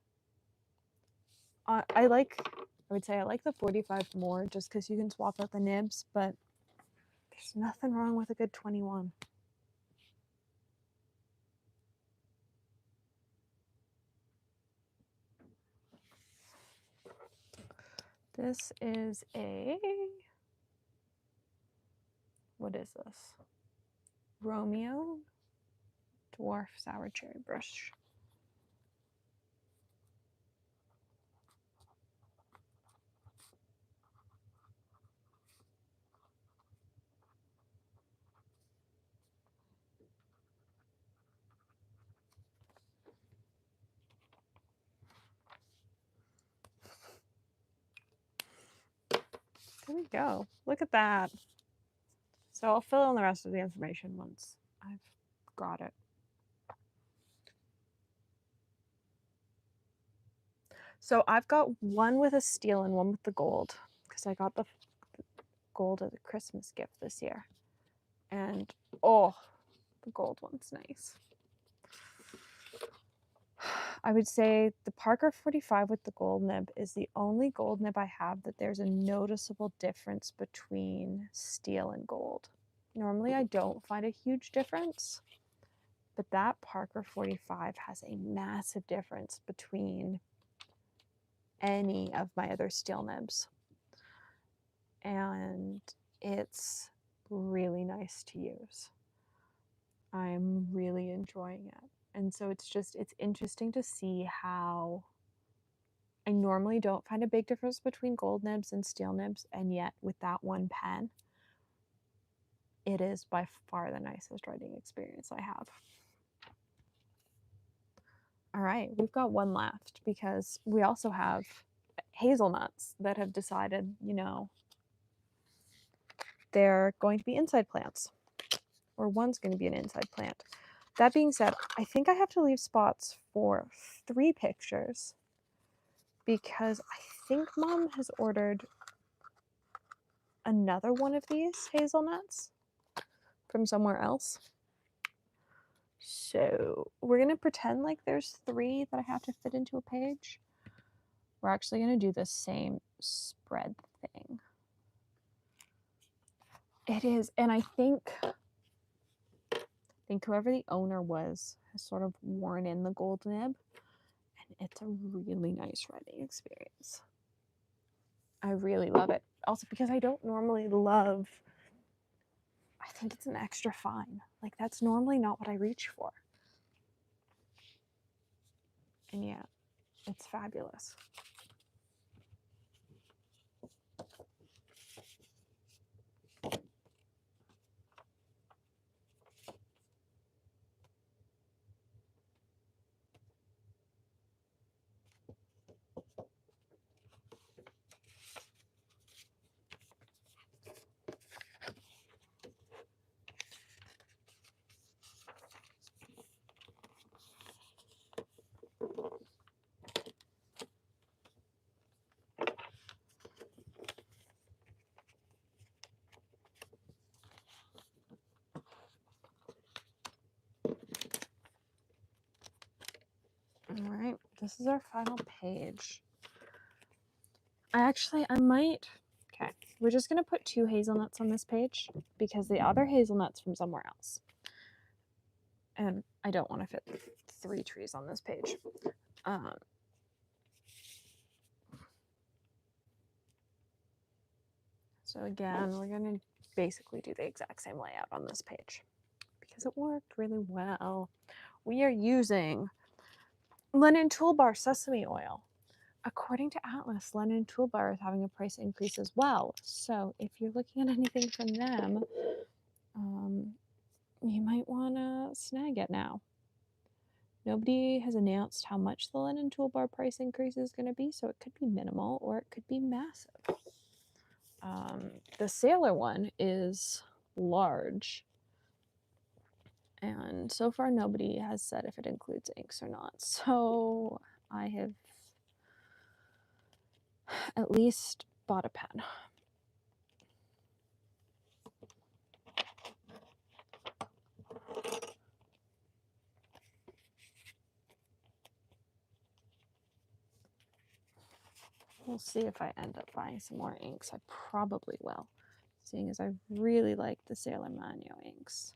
I would say I like the 45 more just because you can swap out the nibs, but there's nothing wrong with a good 21. This is what is this? Romeo Dwarf Sour Cherry Brush. There we go. Look at that. So I'll fill in the rest of the information once I've got it. So I've got one with a steel and one with the gold because I got the gold as a Christmas gift this year. And oh, the gold one's nice. I would say the Parker 45 with the gold nib is the only gold nib I have that there's a noticeable difference between steel and gold. Normally I don't find a huge difference, but that Parker 45 has a massive difference between any of my other steel nibs. And it's really nice to use. I'm really enjoying it. And so it's interesting to see how I normally don't find a big difference between gold nibs and steel nibs, and yet with that one pen, it is by far the nicest writing experience I have. All right, we've got one left because we also have hazelnuts that have decided, you know, they're going to be inside plants, or one's going to be an inside plant. That being said, I think I have to leave spots for 3 pictures because I think Mom has ordered another one of these hazelnuts from somewhere else. So we're going to pretend like there's 3 that I have to fit into a page. We're actually going to do the same spread thing. It is, and I think whoever the owner was has sort of worn in the gold nib, and it's a really nice writing experience. I really love it. Also because I don't normally love, I think it's an extra fine. Like that's normally not what I reach for. And yeah, it's fabulous. All right, this is our final page. I might, okay, we're just going to put 2 hazelnuts on this page because the other hazelnut's from somewhere else. And I don't want to fit 3 trees on this page. So again, we're going to basically do the exact same layout on this page because it worked really well. We are using Linen Toolbar Sesame Oil. According to Atlas, Linen Toolbar is having a price increase as well. So if you're looking at anything from them, you might want to snag it now. Nobody has announced how much the Linen Toolbar price increase is going to be, so it could be minimal or it could be massive. The Sailor one is large, and so far nobody has said if it includes inks or not. So I have at least bought a pen. We'll see if I end up buying some more inks. I probably will, seeing as I really like the Sailor Mano inks.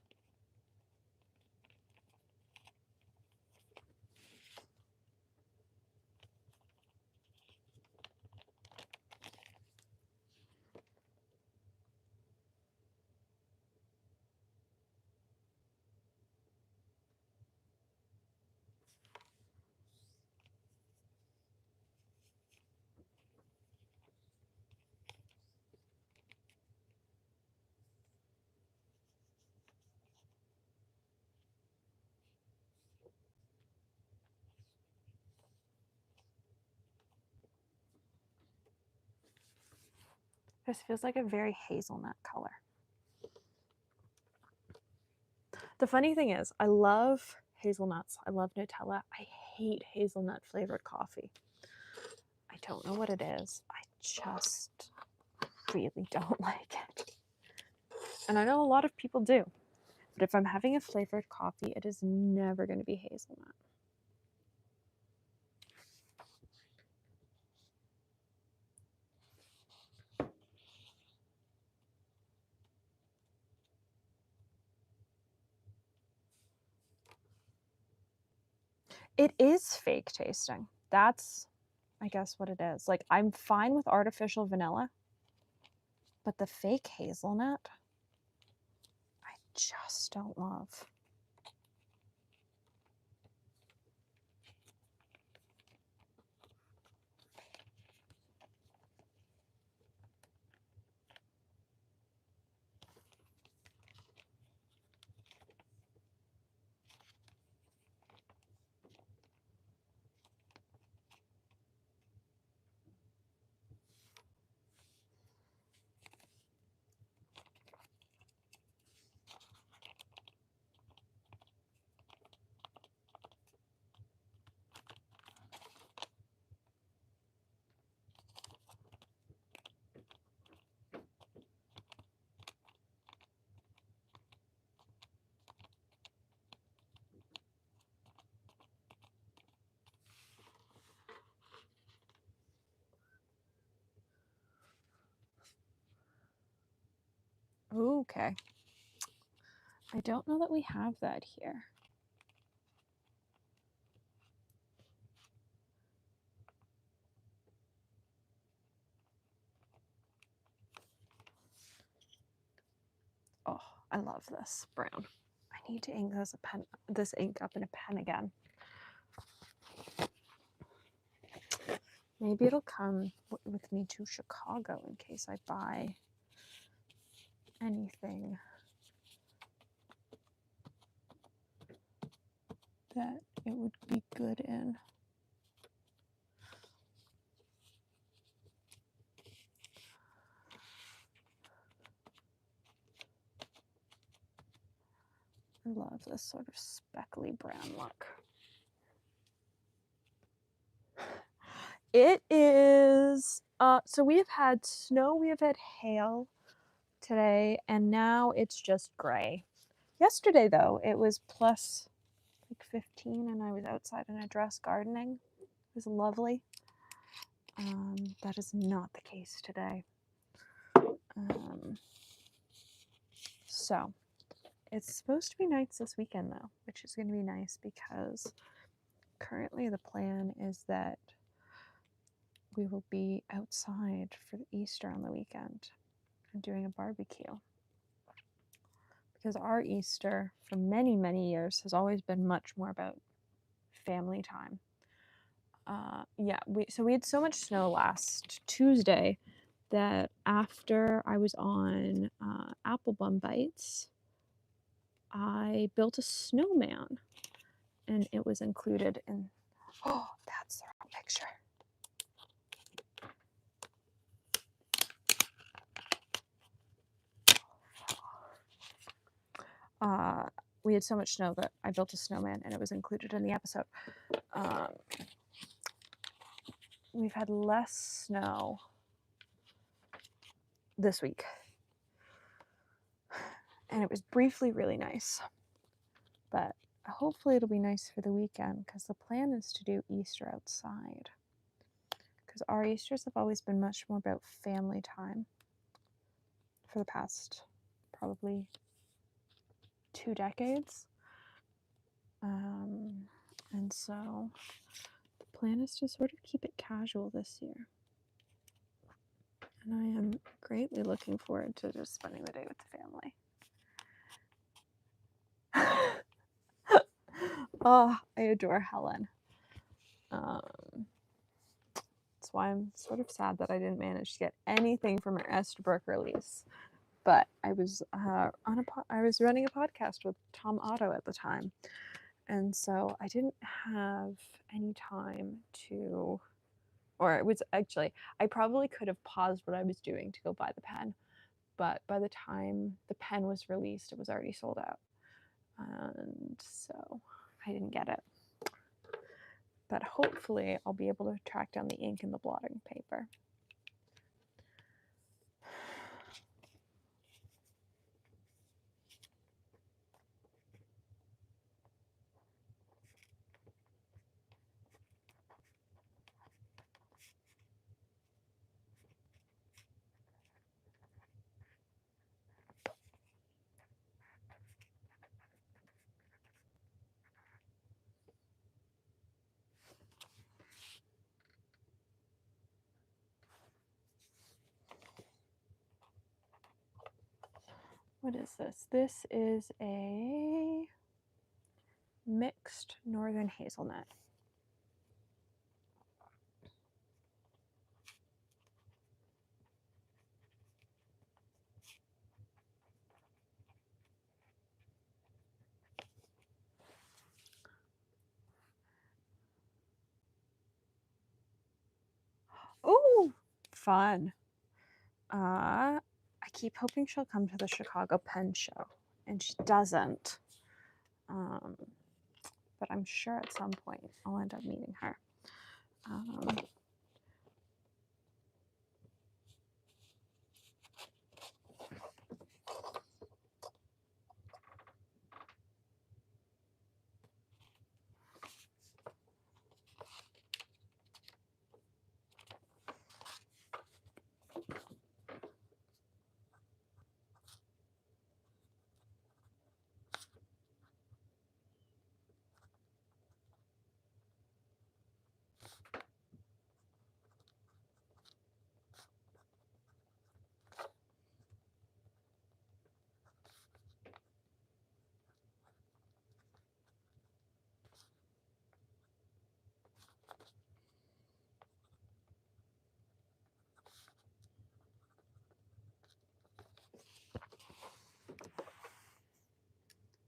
This feels like a very hazelnut color. The funny thing is, I love hazelnuts. I love Nutella. I hate hazelnut flavored coffee. I don't know what it is. I just really don't like it. And I know a lot of people do. But if I'm having a flavored coffee, it is never going to be hazelnut. It is fake tasting. That's, I guess, what it is. Like, I'm fine with artificial vanilla, but the fake hazelnut, I just don't love. Okay. I don't know that we have that here. Oh, I love this brown. I need to ink this ink up in a pen again. Maybe it'll come with me to Chicago in case I buy anything that it would be good in. I love this sort of speckly brown look. It is, so we have had snow, we have had hail today, and now it's just gray. Yesterday, though, it was plus like 15, and I was outside in a dress gardening. It was lovely. That is not the case today. So it's supposed to be nice this weekend, though, which is going to be nice because currently the plan is that we will be outside for Easter on the weekend and doing a barbecue. Because our Easter, for many, many years, has always been much more about family time. Yeah, we had so much snow last Tuesday that after I was on Applebum Bites, I built a snowman, and it was included in. Oh, that's the wrong picture. We had so much snow that I built a snowman, and it was included in the episode. We've had less snow this week, and it was briefly really nice, but hopefully it'll be nice for the weekend because the plan is to do Easter outside, because our Easters have always been much more about family time for the past probably 2 decades. And so the plan is to sort of keep it casual this year. And I am greatly looking forward to just spending the day with the family. Oh, I adore Helen. That's why I'm sort of sad that I didn't manage to get anything from her Estabrook release. But I was I was running a podcast with Tom Otto at the time, and so I didn't have any time to, or it was actually, I probably could have paused what I was doing to go buy the pen, but by the time the pen was released, it was already sold out, and so I didn't get it. But hopefully I'll be able to track down the ink and the blotting paper. What is this? This is a mixed northern hazelnut. Oh, fun. I keep hoping she'll come to the Chicago Pen Show, and she doesn't. But I'm sure at some point I'll end up meeting her.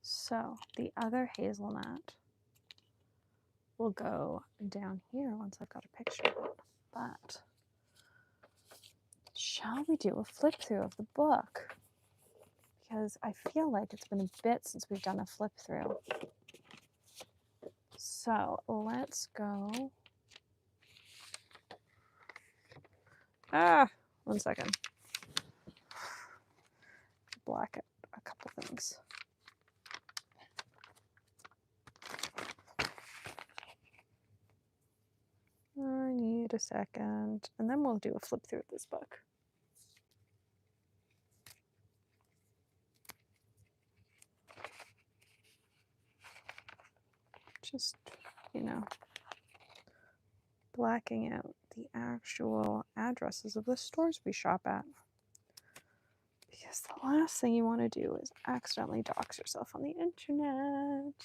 So the other hazelnut will go down here once I've got a picture of it. But shall we do a flip through of the book? Because I feel like it's been a bit since we've done a flip through. So let's go. One second. Black out a couple things. I need a second, and then we'll do a flip through of this book. Just, blacking out the actual addresses of the stores we shop at. Because the last thing you want to do is accidentally dox yourself on the internet.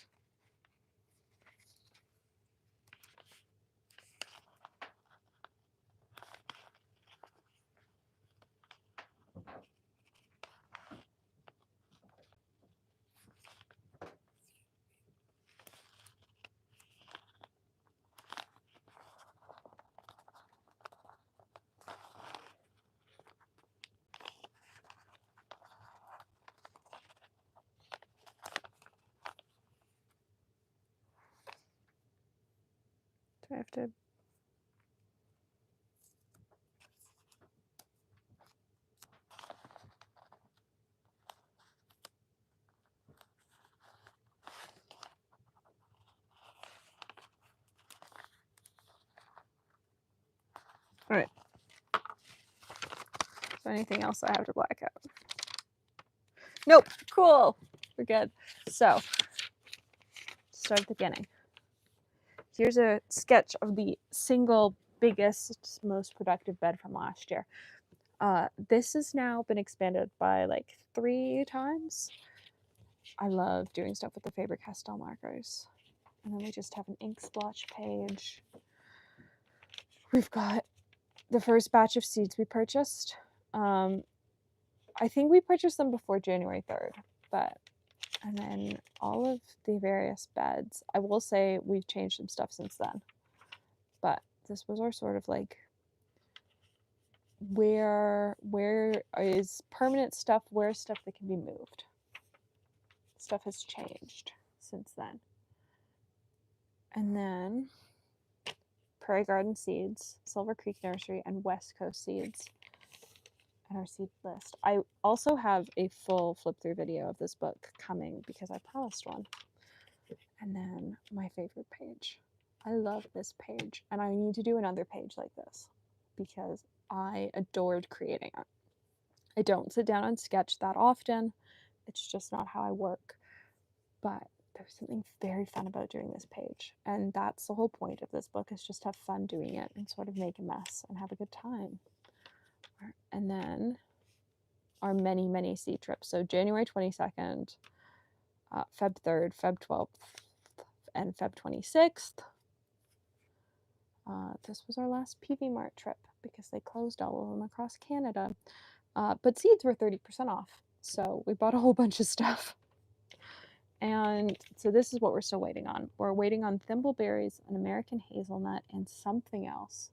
Do I have to? anything else I have to black out? Nope. Cool. We're good. So, start at the beginning. Here's a sketch of the single biggest, most productive bed from last year. This has now been expanded by like 3 times. I love doing stuff with the Faber-Castell markers. And then we just have an ink splotch page. We've got the first batch of seeds we purchased. I think we purchased them before January 3rd, and then all of the various beds. I will say we've changed some stuff since then, but this was our sort of like where is permanent stuff, where's stuff that can be moved. Stuff has changed since then. And then Prairie Garden Seeds, Silver Creek Nursery, and West Coast Seeds. And our seed list. I also have a full flip through video of this book coming because I promised one. And then my favorite page. I love this page, and I need to do another page like this because I adored creating it. I don't sit down and sketch that often. It's just not how I work. But there's something very fun about doing this page. And that's the whole point of this book, is just have fun doing it and sort of make a mess and have a good time. And then our many, many seed trips. So January 22nd, Feb 3rd, Feb 12th, and Feb 26th. This was our last PV Mart trip because they closed all of them across Canada. But seeds were 30% off. So we bought a whole bunch of stuff. And so this is what we're still waiting on. We're waiting on thimbleberries, an American hazelnut, and something else.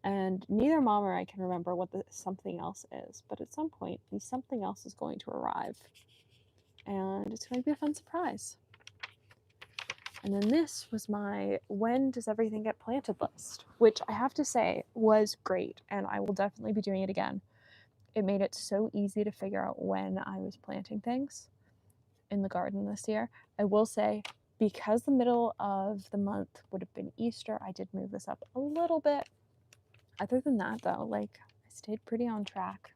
And neither Mom or I can remember what the something else is, but at some point, the something else is going to arrive. And it's going to be a fun surprise. And then this was my when does everything get planted list, which I have to say was great, and I will definitely be doing it again. It made it so easy to figure out when I was planting things in the garden this year. I will say, because the middle of the month would have been Easter, I did move this up a little bit. Other than that, though, like, I stayed pretty on track.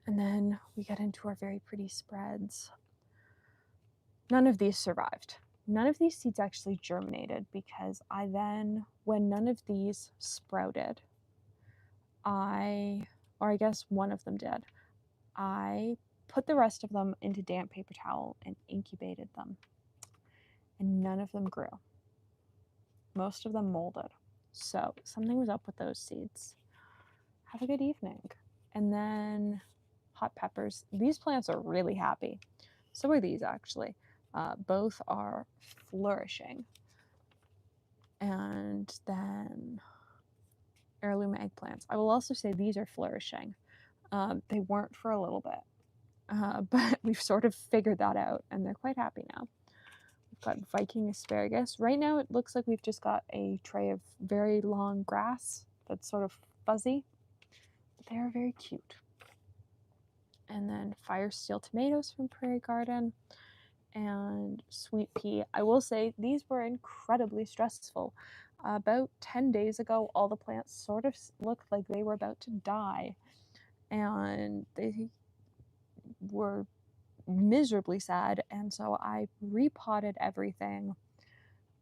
And then we get into our very pretty spreads. None of these survived. None of these seeds actually germinated because I then, when none of these sprouted, or I guess one of them did, I put the rest of them into damp paper towel and incubated them. And none of them grew. Most of them molded. So something was up with those seeds. Have a good evening. And then hot peppers. These plants are really happy. So are these, actually. Both are flourishing. And then heirloom eggplants. I will also say these are flourishing. They weren't for a little bit, but we've sort of figured that out, and they're quite happy now. We've got Viking asparagus. Right now it looks like we've just got a tray of very long grass that's sort of fuzzy, but they are very cute. And then fire steel tomatoes from Prairie Garden and sweet pea. I will say these were incredibly stressful. About 10 days ago, all the plants sort of looked like they were about to die, and they were miserably sad, and so I repotted everything,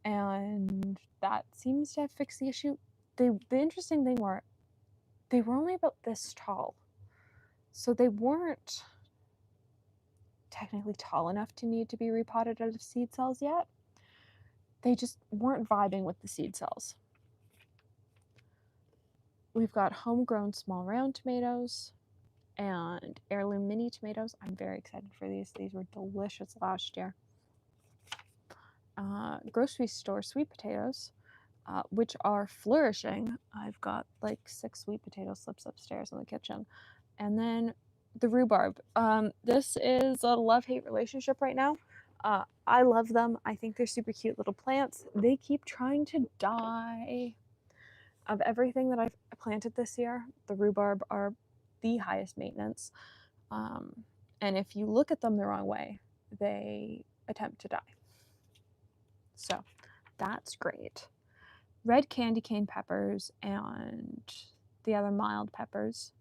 and that seems to have fixed the issue. The interesting thing were they were only about this tall, so they weren't technically tall enough to need to be repotted out of seed cells yet. They just weren't vibing with the seed cells. We've got homegrown small round tomatoes and heirloom mini tomatoes. I'm very excited for these. These were delicious last year. Grocery store sweet potatoes, which are flourishing. I've got like 6 sweet potato slips upstairs in the kitchen. And then the rhubarb. This is a love-hate relationship right now. I love them. I think they're super cute little plants. They keep trying to die. Of everything that I've planted this year, the rhubarb are the highest maintenance. And if you look at them the wrong way, they attempt to die. So that's great. Red candy cane peppers and the other mild peppers.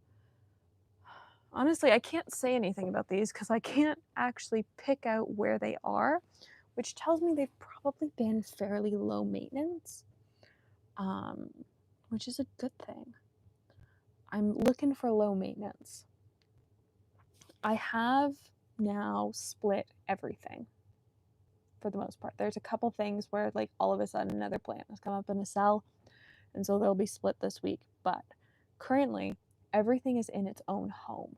Honestly, I can't say anything about these because I can't actually pick out where they are, which tells me they've probably been fairly low maintenance, um, which is a good thing. I'm looking for low maintenance. I have now split everything for the most part. There's a couple things where like all of a sudden another plant has come up in a cell, and so they'll be split this week. But currently, everything is in its own home.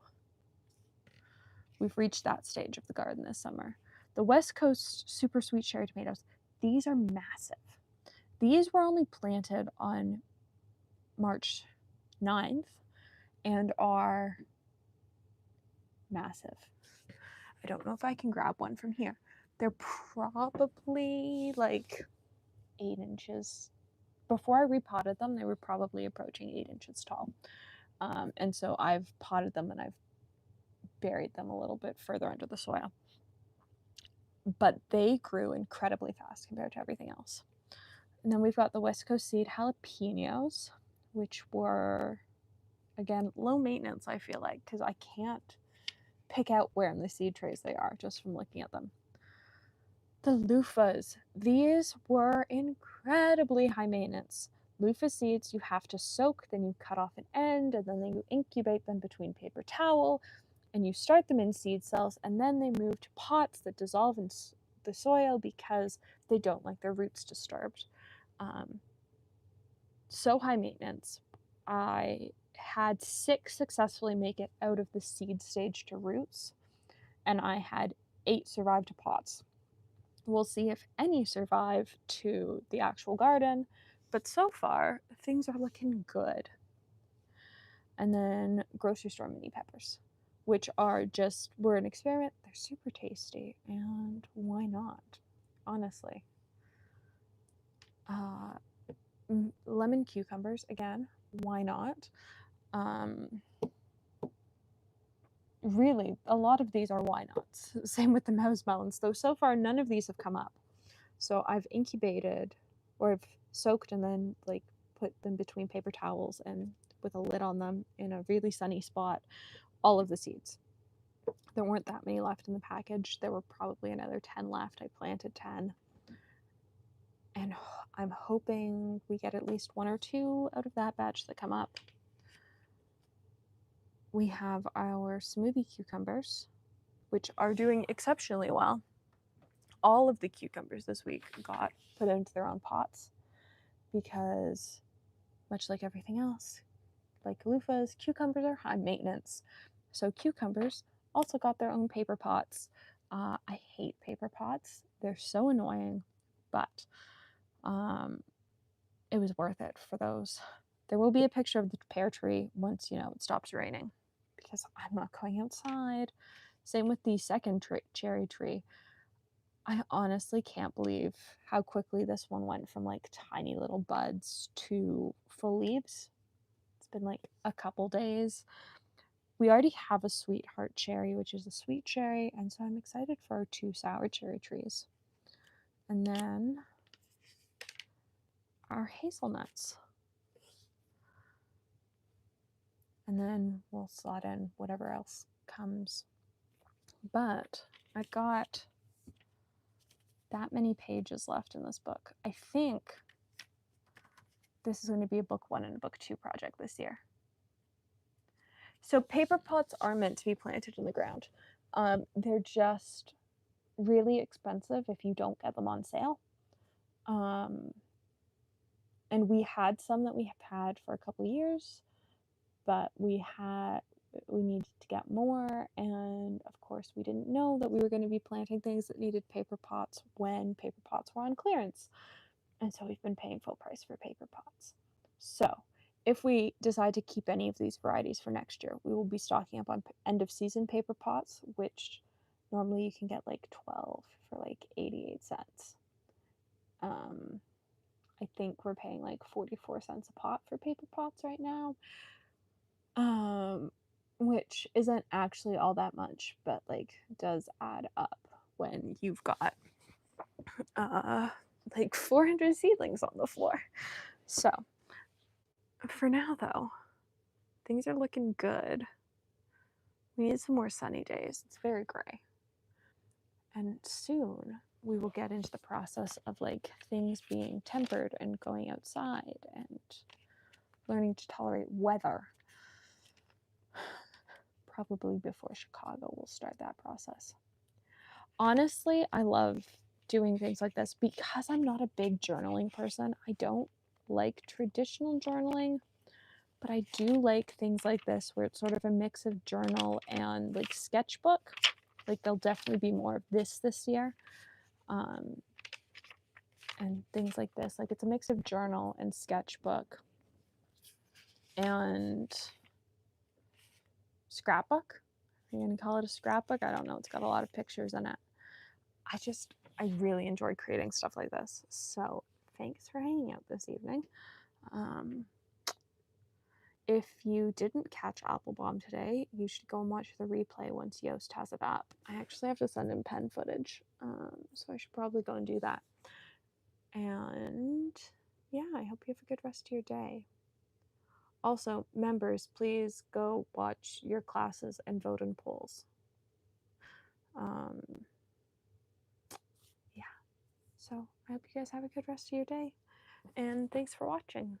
We've reached that stage of the garden this summer. The West Coast Super Sweet Cherry Tomatoes, these are massive. These were only planted on March 9th and are massive. I don't know if I can grab one from here. They're probably like 8 inches. Before I repotted them, they were probably approaching 8 inches tall. And so I've potted them and I've buried them a little bit further under the soil. But they grew incredibly fast compared to everything else. And then we've got the West Coast Seed jalapenos, which were, again, low maintenance, I feel like, because I can't pick out where in the seed trays they are just from looking at them. The loofahs, these were incredibly high maintenance. Loofah seeds you have to soak, then you cut off an end, and then you incubate them between paper towel, and you start them in seed cells, and then they move to pots that dissolve in the soil because they don't like their roots disturbed. So high maintenance. I had 6 successfully make it out of the seed stage to roots, and I had 8 survive to pots. We'll see if any survive to the actual garden, but so far things are looking good. And then grocery store mini peppers, which were an experiment. They're super tasty, and why not? Honestly. Lemon cucumbers, again, why not? Really, a lot of these are why nots. Same with the mouse melons, though so far none of these have come up. So I've incubated, or I've soaked and then like put them between paper towels and with a lid on them in a really sunny spot, all of the seeds. There weren't that many left in the package. There were probably another 10 left. I planted 10. And I'm hoping we get at least 1 or 2 out of that batch that come up. We have our smoothie cucumbers, which are doing exceptionally well. All of the cucumbers this week got put into their own pots because, much like everything else, like loofahs, cucumbers are high maintenance. So cucumbers also got their own paper pots. I hate paper pots. They're so annoying, but it was worth it for those. There will be a picture of the pear tree once, it stops raining, because I'm not going outside. Same with the second cherry tree. I honestly can't believe how quickly this one went from like tiny little buds to full leaves. It's been like a couple days. We already have a sweetheart cherry, which is a sweet cherry, and so I'm excited for our 2 sour cherry trees. And then our hazelnuts. And then we'll slot in whatever else comes. But I've got that many pages left in this book. I think this is going to be a book 1 and a book 2 project this year. So paper pots are meant to be planted in the ground. They're just really expensive if you don't get them on sale. And we had some that we have had for a couple years, but we needed to get more, and of course we didn't know that we were going to be planting things that needed paper pots when paper pots were on clearance. And so we've been paying full price for paper pots. So if we decide to keep any of these varieties for next year, we will be stocking up on end of season paper pots, which normally you can get like 12 for like 88 cents. I think we're paying like 44 cents a pot for paper pots right now, which isn't actually all that much, but like does add up when you've got like 400 seedlings on the floor. So for now though, things are looking good. We need some more sunny days. It's very gray. And soon we will get into the process of like things being tempered and going outside and learning to tolerate weather. Probably before Chicago will start that process. Honestly, I love doing things like this because I'm not a big journaling person. I don't like traditional journaling, but I do like things like this where it's sort of a mix of journal and like sketchbook. Like there'll definitely be more of this year. And things like this. Like it's a mix of journal and sketchbook and scrapbook. Are you going to call it a scrapbook? I don't know. It's got a lot of pictures in it. I really enjoyed creating stuff like this. So thanks for hanging out this evening. If you didn't catch Applebaum today, you should go and watch the replay once Yoast has it up. I actually have to send him pen footage, so I should probably go and do that. And yeah, I hope you have a good rest of your day. Also, members, please go watch your classes and vote in polls. Yeah, so I hope you guys have a good rest of your day, and thanks for watching.